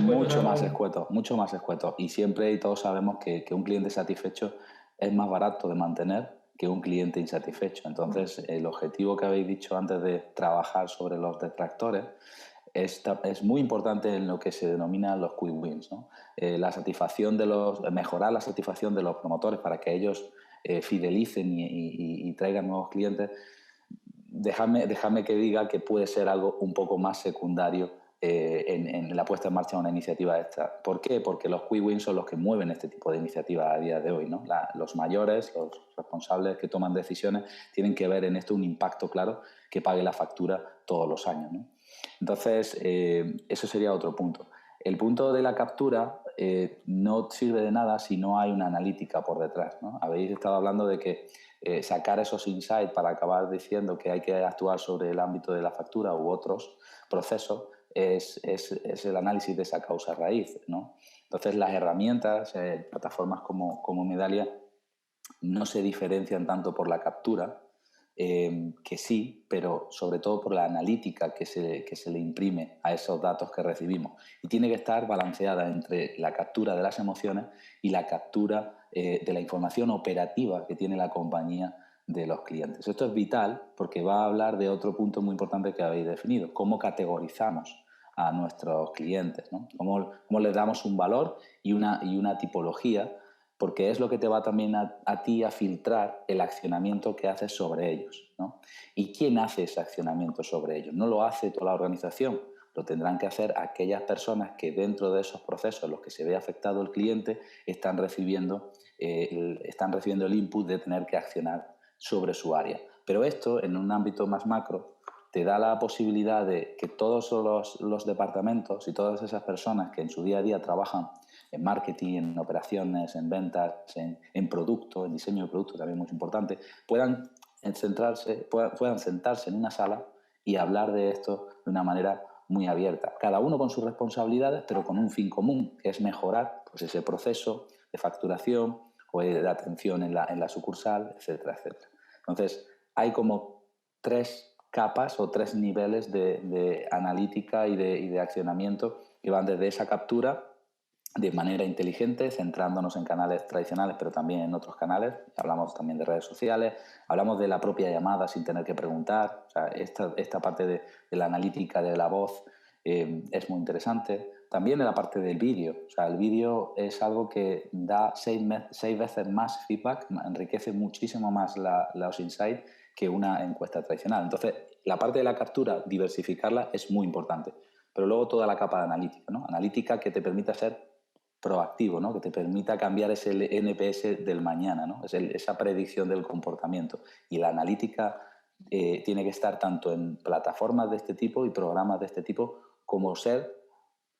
B: escuetos.
C: Mucho más escuetos. Y siempre y todos sabemos que un cliente satisfecho es más barato de mantener que un cliente insatisfecho. Entonces, el objetivo que habéis dicho antes de trabajar sobre los detractores es muy importante en lo que se denomina los quick wins, ¿no? Mejorar la satisfacción de los promotores para que ellos fidelicen y traigan nuevos clientes. Déjame que diga que puede ser algo un poco más secundario en la puesta en marcha de una iniciativa esta. ¿Por qué? Porque los quick wins son los que mueven este tipo de iniciativas a día de hoy, ¿no? Los mayores, los responsables que toman decisiones, tienen que ver en esto un impacto claro que pague la factura todos los años, ¿no? Entonces, eso sería otro punto. El punto de la captura no sirve de nada si no hay una analítica por detrás, ¿no? Habéis estado hablando de que sacar esos insights para acabar diciendo que hay que actuar sobre el ámbito de la factura u otros procesos es el análisis de esa causa raíz, ¿no? Entonces, las herramientas, plataformas como Medallia, no se diferencian tanto por la captura, que sí, pero sobre todo por la analítica que se le imprime a esos datos que recibimos. Y tiene que estar balanceada entre la captura de las emociones y la captura de la información operativa que tiene la compañía de los clientes. Esto es vital porque va a hablar de otro punto muy importante que habéis definido, cómo categorizamos a nuestros clientes, ¿no? Cómo les damos un valor y una tipología, porque es lo que te va también a ti a filtrar el accionamiento que haces sobre ellos, ¿no? ¿Y quién hace ese accionamiento sobre ellos? No lo hace toda la organización, lo tendrán que hacer aquellas personas que dentro de esos procesos en los que se ve afectado el cliente están recibiendo el input de tener que accionar sobre su área. Pero esto, en un ámbito más macro, te da la posibilidad de que todos los departamentos y todas esas personas que en su día a día trabajan en marketing, en operaciones, en ventas, en producto, en diseño de producto, también muy importante, puedan sentarse en una sala y hablar de esto de una manera muy abierta. Cada uno con sus responsabilidades, pero con un fin común, que es mejorar pues, ese proceso de facturación o de atención en la sucursal, etcétera, etcétera. Entonces, hay como 3 capas o 3 niveles de analítica y de accionamiento que van desde esa captura de manera inteligente, centrándonos en canales tradicionales, pero también en otros canales. Hablamos también de redes sociales, hablamos de la propia llamada sin tener que preguntar. O sea, esta parte de la analítica de la voz es muy interesante. También en la parte del vídeo. O sea, el vídeo es algo que da 6 veces más feedback, enriquece muchísimo más los insights que una encuesta tradicional. Entonces, la parte de la captura, diversificarla es muy importante. Pero luego toda la capa de analítica, ¿no? Analítica que te permita ser proactivo, ¿no? Que te permita cambiar ese NPS del mañana, ¿no? Esa predicción del comportamiento. Y la analítica tiene que estar tanto en plataformas de este tipo y programas de este tipo como ser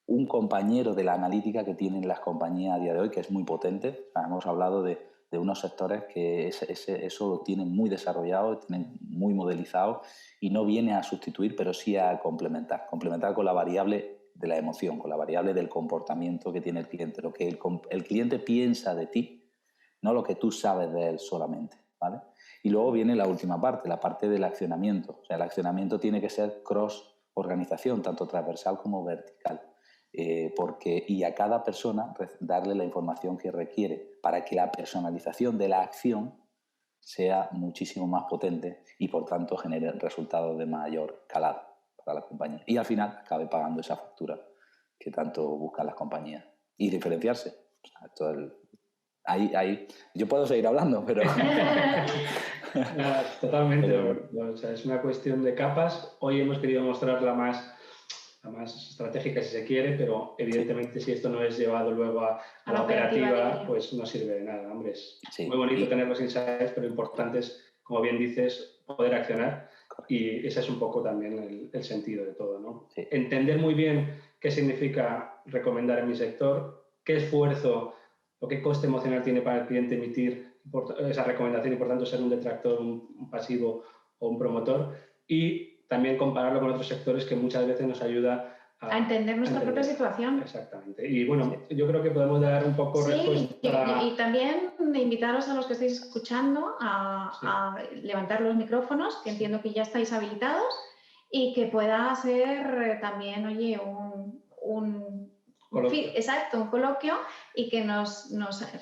C: un compañero de la analítica que tienen las compañías a día de hoy, que es muy potente. O sea, hemos hablado de unos sectores que eso lo tienen muy desarrollado, tienen muy modelizado y no viene a sustituir, pero sí a complementar con la variable de la emoción, con la variable del comportamiento que tiene el cliente, lo que el cliente piensa de ti, no lo que tú sabes de él solamente, ¿vale? Y luego viene la última parte, la parte del accionamiento. O sea, el accionamiento tiene que ser cross-organización, tanto transversal como vertical. Y a cada persona darle la información que requiere para que la personalización de la acción sea muchísimo más potente y por tanto genere resultados de mayor calado para la compañía y al final acabe pagando esa factura que tanto buscan las compañías y diferenciarse. O sea, ahí yo puedo seguir hablando, pero
B: totalmente. Pero... O sea, es una cuestión de capas. Hoy hemos querido mostrar la más estratégica si se quiere, pero evidentemente si esto no es llevado luego a la operativa, pues no sirve de nada. Hombre, es muy bonito tener los insights, pero lo importante es, como bien dices, poder accionar. Y ese es un poco también el sentido de todo, ¿no? Sí. Entender muy bien qué significa recomendar en mi sector, qué esfuerzo o qué coste emocional tiene para el cliente emitir esa recomendación y por tanto ser un detractor, un pasivo o un promotor, y también compararlo con otros sectores que muchas veces nos ayuda
A: a entender nuestra propia situación.
B: Exactamente. Y bueno, yo creo que podemos dar un poco respuesta.
A: Y también invitaros a los que estáis escuchando a levantar los micrófonos, que entiendo que ya estáis habilitados, y que pueda ser también, oye, un coloquio y que nos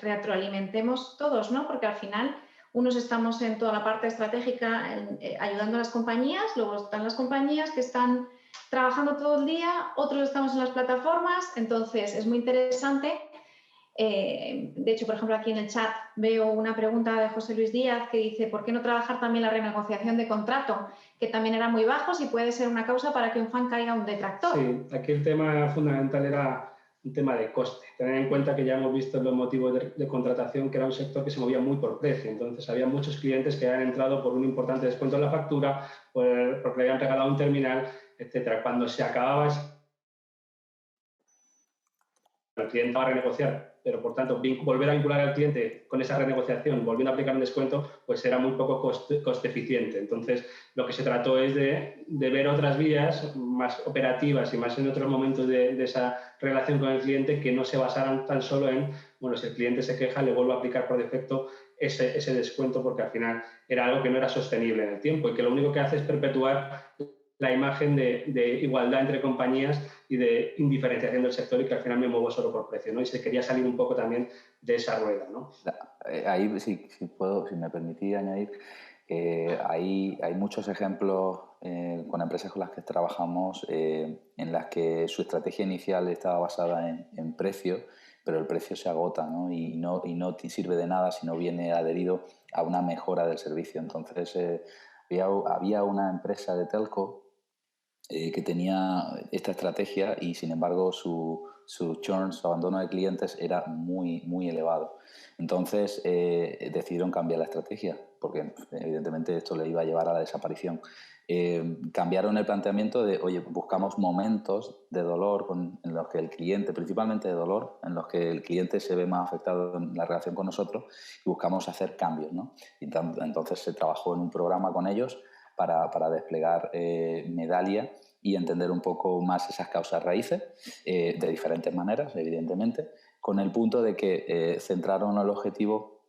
A: retroalimentemos todos, ¿no? Porque al final unos estamos en toda la parte estratégica ayudando a las compañías, luego están las compañías que están trabajando todo el día, otros estamos en las plataformas, entonces es muy interesante. De hecho, por ejemplo, aquí en el chat veo una pregunta de José Luis Díaz que dice ¿por qué no trabajar también la renegociación de contrato? Que también eran muy bajos y puede ser una causa para que un fan caiga un detractor.
B: Sí, aquí el tema fundamental era un tema de coste. Tener en cuenta que ya hemos visto los motivos de contratación, que era un sector que se movía muy por precio. Entonces, había muchos clientes que habían entrado por un importante descuento en la factura, porque le habían regalado un terminal, etcétera. Cuando se acababa el cliente va a renegociar, pero por tanto volver a vincular al cliente con esa renegociación, volviendo a aplicar un descuento, pues era muy poco coste eficiente. Entonces, lo que se trató es de ver otras vías más operativas y más en otros momentos de esa relación con el cliente que no se basaran tan solo en, bueno, si el cliente se queja, le vuelvo a aplicar por defecto ese descuento, porque al final era algo que no era sostenible en el tiempo y que lo único que hace es perpetuar la imagen de igualdad entre compañías y de indiferenciación del sector y que al final me muevo solo por precio, ¿no? Y se quería salir un poco también de esa rueda, ¿no?
C: Ahí, si me permitís añadir, hay muchos ejemplos con empresas con las que trabajamos en las que su estrategia inicial estaba basada en precio, pero el precio se agota, ¿no? Y no te sirve de nada si no viene adherido a una mejora del servicio. Entonces, había una empresa de telco que tenía esta estrategia y, sin embargo, su churn, su abandono de clientes era muy, muy elevado. Entonces, decidieron cambiar la estrategia porque, evidentemente, esto le iba a llevar a la desaparición. Cambiaron el planteamiento de, oye, buscamos momentos de dolor en los que el cliente, principalmente de dolor, en los que el cliente se ve más afectado en la relación con nosotros y buscamos hacer cambios, ¿no? Y entonces se trabajó en un programa con ellos para desplegar Medallia y entender un poco más esas causas raíces de diferentes maneras, evidentemente, con el punto de que centraron el objetivo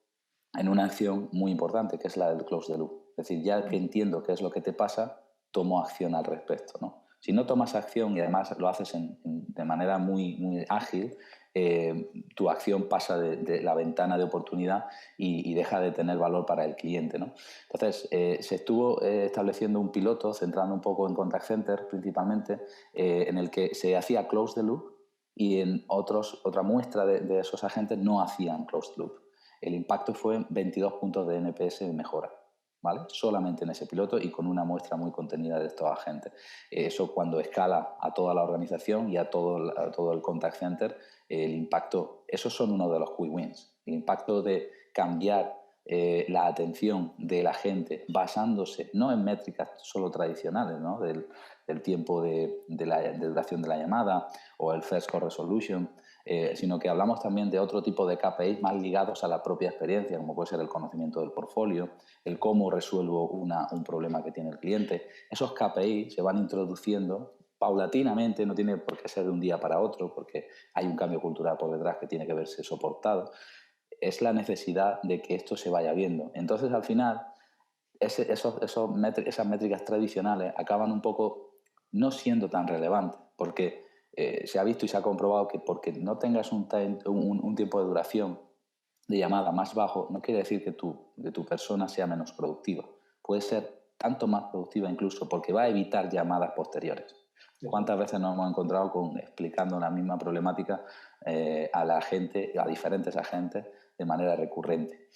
C: en una acción muy importante, que es la del close the loop. Es decir, ya que entiendo qué es lo que te pasa, tomo acción al respecto, ¿no? Si no tomas acción y además lo haces de manera muy, muy ágil, tu acción pasa de la ventana de oportunidad y deja de tener valor para el cliente, ¿no? Entonces, se estuvo estableciendo un piloto, centrando un poco en contact center principalmente, en el que se hacía close the loop y en otra muestra de esos agentes no hacían close the loop. El impacto fue 22 puntos de NPS de mejora, ¿vale? Solamente en ese piloto y con una muestra muy contenida de estos agentes. Eso cuando escala a toda la organización y a todo el contact center, el impacto, esos son uno de los quick wins. El impacto de cambiar la atención de la gente basándose no en métricas solo tradicionales, ¿no? del tiempo de duración de la llamada o el first call resolution, sino que hablamos también de otro tipo de KPIs más ligados a la propia experiencia, como puede ser el conocimiento del portfolio, el cómo resuelvo un problema que tiene el cliente. Esos KPIs se van introduciendo paulatinamente, no tiene por qué ser de un día para otro, porque hay un cambio cultural por detrás que tiene que verse soportado. Es la necesidad de que esto se vaya viendo. Entonces, al final, esas métricas tradicionales acaban un poco no siendo tan relevantes, porque se ha visto y se ha comprobado que porque no tengas un tiempo de duración de llamada más bajo, no quiere decir que tu persona sea menos productiva. Puede ser tanto más productiva incluso porque va a evitar llamadas posteriores. ¿Cuántas veces nos hemos encontrado explicando la misma problemática a la gente, a diferentes agentes, de manera recurrente?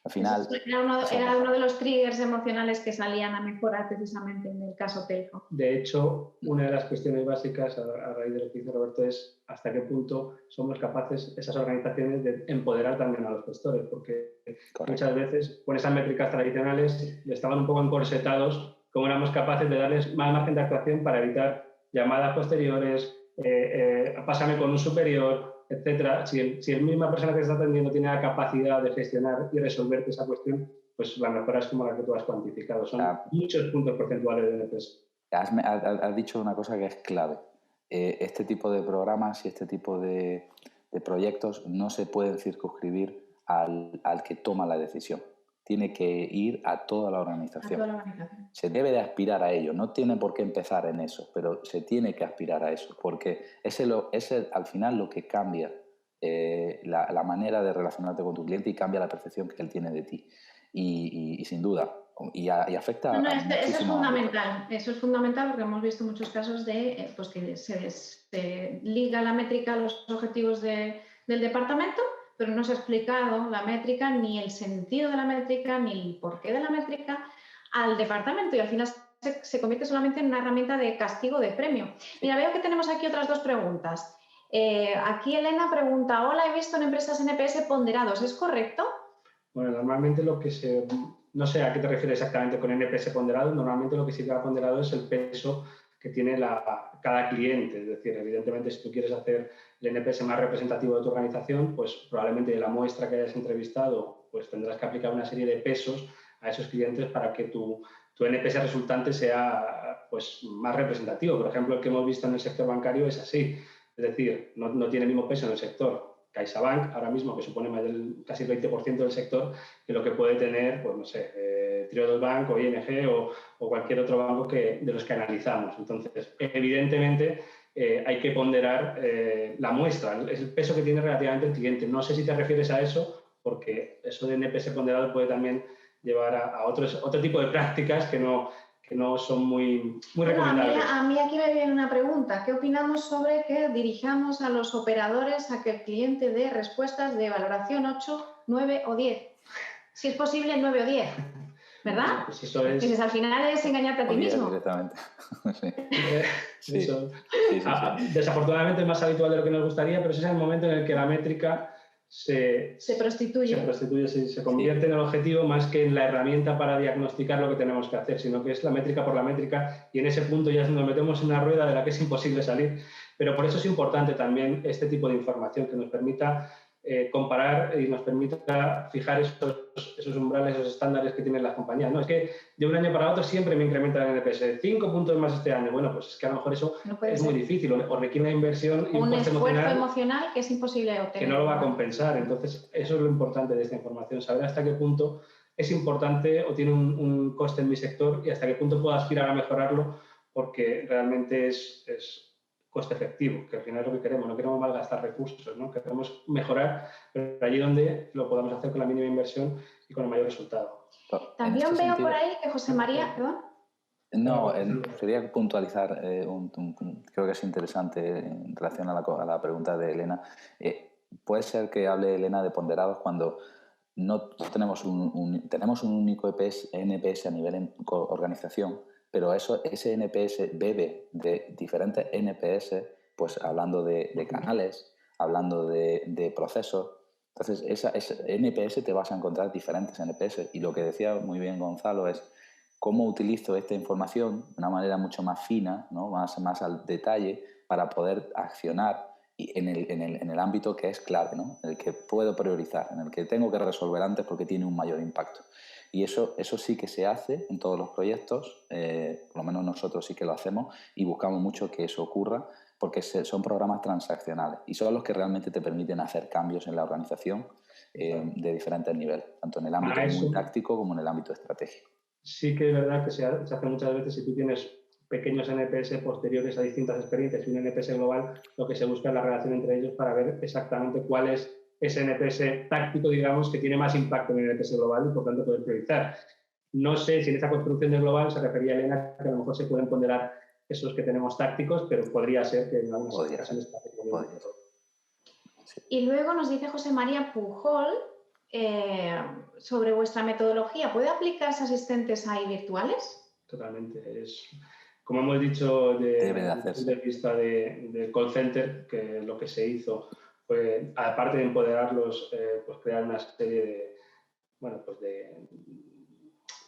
C: Al final,
A: era uno de los triggers emocionales que salían a mejorar precisamente en el caso telco.
B: De hecho, una de las cuestiones básicas a raíz de lo que dice Roberto es hasta qué punto somos capaces, esas organizaciones, de empoderar también a los gestores, porque muchas veces con esas métricas tradicionales estaban un poco encorsetados, cómo éramos capaces de darles más margen de actuación para evitar llamadas posteriores, pásame con un superior, etcétera. Si el misma persona que está atendiendo tiene la capacidad de gestionar y resolverte esa cuestión, pues la mejora es como la que tú has cuantificado. Son muchos puntos porcentuales de NPS.
C: Has dicho una cosa que es clave. Este tipo de programas y este tipo de proyectos no se pueden circunscribir al que toma la decisión. Tiene que ir a toda la organización. Se debe de aspirar a ello. No tiene por qué empezar en eso, pero se tiene que aspirar a eso, porque es al final lo que cambia la manera de relacionarte con tu cliente y cambia la percepción que él tiene de ti. Y sin duda, y afecta a
A: eso es fundamental. Eso es fundamental porque hemos visto muchos casos de pues que se liga la métrica a los objetivos del departamento, pero no se ha explicado la métrica, ni el sentido de la métrica, ni el porqué de la métrica al departamento y al final se convierte solamente en una herramienta de castigo, de premio. Mira, veo que tenemos aquí otras dos preguntas. Aquí Elena pregunta, hola, he visto en empresas NPS ponderados, ¿es correcto?
B: Bueno, normalmente no sé a qué te refieres exactamente con NPS ponderado, normalmente lo que sí que va ponderado es el peso que tiene cada cliente. Es decir, evidentemente, si tú quieres hacer el NPS más representativo de tu organización, pues probablemente de la muestra que hayas entrevistado, pues tendrás que aplicar una serie de pesos a esos clientes para que tu NPS resultante sea pues, más representativo. Por ejemplo, el que hemos visto en el sector bancario es así. Es decir, no tiene el mismo peso en el sector CaixaBank, ahora mismo, que supone más casi el 20% del sector, que lo que puede tener, pues no sé, Triodos Bank o ING o cualquier otro banco de los que analizamos. Entonces, evidentemente, hay que ponderar la muestra, el peso que tiene relativamente el cliente. No sé si te refieres a eso, porque eso de NPS ponderado puede también llevar a otro tipo de prácticas que no son muy recomendables.
A: A mí aquí me viene una pregunta. ¿Qué opinamos sobre que dirijamos a los operadores a que el cliente dé respuestas de valoración 8, 9 o 10? Si es posible, 9 o 10. ¿Verdad?
B: Pues eso es...
A: Entonces, al final es engañarte a ti mismo.
C: Directamente. Sí.
B: Sí. Desafortunadamente es más habitual de lo que nos gustaría, pero ese es el momento en el que la métrica se prostituye, se convierte en el objetivo más que en la herramienta para diagnosticar lo que tenemos que hacer, sino que es la métrica por la métrica y en ese punto ya nos metemos en una rueda de la que es imposible salir. Pero por eso es importante también este tipo de información que nos permita comparar y nos permita fijar esos umbrales, esos estándares que tienen las compañías. No, es que de un año para otro siempre me incrementa el NPS, 5 puntos más este año. Bueno, pues es que a lo mejor eso es muy difícil o requiere una inversión y
A: un esfuerzo emocional que es imposible obtener.
B: Que no lo va a compensar. Entonces, eso es lo importante de esta información, saber hasta qué punto es importante o tiene un coste en mi sector y hasta qué punto puedo aspirar a mejorarlo porque realmente es coste efectivo, que al final es lo que queremos, no queremos malgastar recursos, ¿no? Queremos mejorar, pero allí donde lo podamos hacer con la mínima inversión y con el mayor resultado.
A: También
C: este
A: veo
C: sentido,
A: por ahí que José María... ¿Perdón?
C: No, quería puntualizar, creo que es interesante en relación a la pregunta de Elena. Puede ser que hable Elena de ponderados cuando no tenemos tenemos un único NPS a nivel organización, pero ese NPS bebe de diferentes NPS, pues hablando de canales, hablando de procesos. Entonces, ese NPS te vas a encontrar diferentes NPS. Y lo que decía muy bien Gonzalo es cómo utilizo esta información de una manera mucho más fina, ¿no? más al detalle, para poder accionar en el ámbito que es clave, ¿no? En el que puedo priorizar, en el que tengo que resolver antes porque tiene un mayor impacto. Y eso sí que se hace en todos los proyectos, por lo menos nosotros sí que lo hacemos y buscamos mucho que eso ocurra porque son programas transaccionales y son los que realmente te permiten hacer cambios en la organización de diferentes niveles, tanto en el ámbito muy táctico como en el ámbito estratégico.
B: Sí que es verdad que se hace muchas veces si tú tienes pequeños NPS posteriores a distintas experiencias y un NPS global, lo que se busca es la relación entre ellos para ver exactamente cuál es ese NPS táctico, digamos, que tiene más impacto en el NPS global y por tanto poder priorizar. No sé si en esa construcción de global se refería a Elena que a lo mejor se pueden ponderar esos que tenemos tácticos, pero podría ser que en algunas ocasiones
A: sí. Y luego nos dice José María Pujol sobre vuestra metodología. ¿Puede aplicarse asistentes ahí virtuales?
B: Totalmente. Como hemos dicho, desde el punto de vista del call center, que lo que se hizo fue, aparte de empoderarlos, pues crear una serie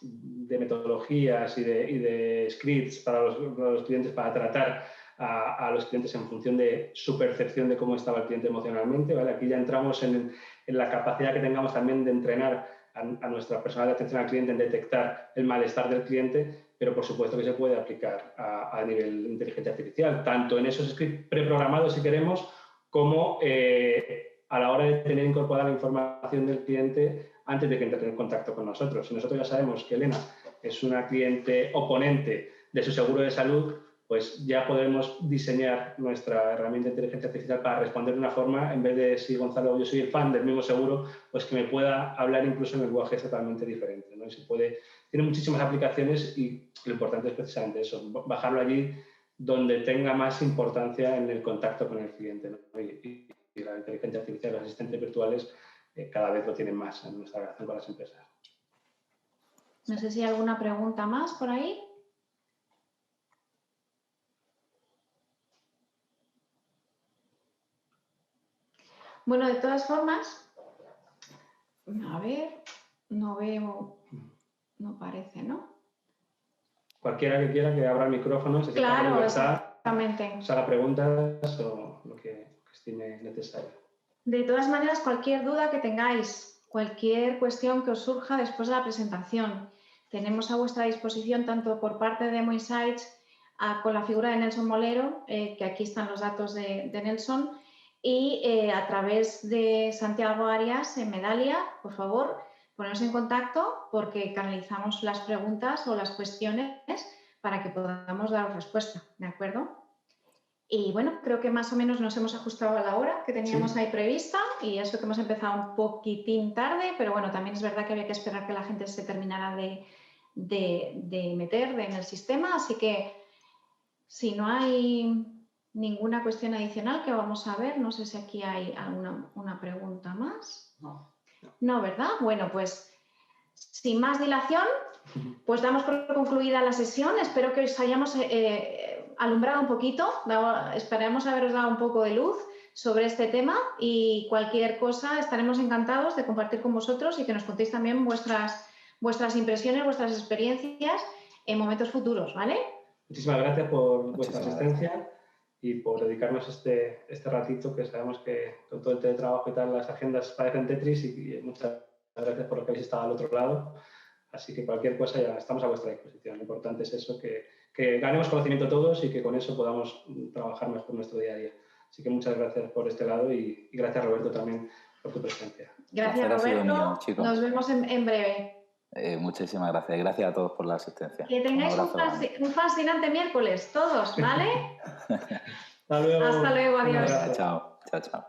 B: de metodologías y de scripts para los clientes para tratar a los clientes en función de su percepción de cómo estaba el cliente emocionalmente, ¿vale? Aquí ya entramos en la capacidad que tengamos también de entrenar a nuestra personal de atención al cliente en detectar el malestar del cliente, pero por supuesto que se puede aplicar a nivel de inteligencia artificial, tanto en esos scripts preprogramados, si queremos, como a la hora de tener incorporada la información del cliente antes de que entre en contacto con nosotros. Si nosotros ya sabemos que Elena es una cliente oponente de su seguro de salud, pues ya podemos diseñar nuestra herramienta de inteligencia artificial para responder de una forma, en vez de si Gonzalo, yo soy el fan del mismo seguro, pues que me pueda hablar incluso en lenguajes totalmente diferentes, ¿no? Y tiene muchísimas aplicaciones y lo importante es precisamente eso, bajarlo allí donde tenga más importancia en el contacto con el cliente, ¿no? Y la inteligencia artificial, los asistentes virtuales, cada vez lo tienen más en nuestra relación con las empresas.
A: No sé si hay alguna pregunta más por ahí. Bueno, de todas formas, a ver, no veo, no parece, ¿no?
B: Cualquiera que quiera que abra el micrófono, se sienta con libertad,
A: exactamente.
B: Se haga preguntas o lo que estime necesario.
A: De todas maneras, cualquier duda que tengáis, cualquier cuestión que os surja después de la presentación, tenemos a vuestra disposición tanto por parte de MoInsights con la figura de Nelson Molero, que aquí están los datos de Nelson, y a través de Santiago Arias en Medalia, por favor, poneros en contacto porque canalizamos las preguntas o las cuestiones para que podamos daros respuesta, ¿de acuerdo? Y bueno, creo que más o menos nos hemos ajustado a la hora que teníamos ahí prevista y eso que hemos empezado un poquitín tarde, pero bueno, también es verdad que había que esperar que la gente se terminara de meter en el sistema, así que si no hay ninguna cuestión adicional que vamos a ver, no sé si aquí hay una pregunta más. No, ¿verdad? Bueno, pues sin más dilación, pues damos por concluida la sesión. Espero que os hayamos alumbrado un poquito, esperamos haberos dado un poco de luz sobre este tema y cualquier cosa estaremos encantados de compartir con vosotros y que nos contéis también vuestras impresiones, vuestras experiencias en momentos futuros, ¿vale?
B: Muchísimas gracias por vuestra asistencia y por dedicarnos este ratito, que sabemos que con todo el teletrabajo y tal las agendas parecen Tetris y muchas gracias por lo que habéis estado al otro lado. Así que cualquier cosa ya estamos a vuestra disposición. Lo importante es eso, que ganemos conocimiento todos y que con eso podamos trabajar mejor nuestro día a día. Así que muchas gracias por este lado y gracias, Roberto, también por tu presencia.
A: Gracias, Roberto. Nos vemos en breve.
C: Muchísimas gracias. Gracias a todos por la asistencia.
A: Que tengáis un fascinante miércoles, todos, ¿vale?
B: Hasta luego.
A: Hasta luego, adiós.
C: Chao, chao, chao.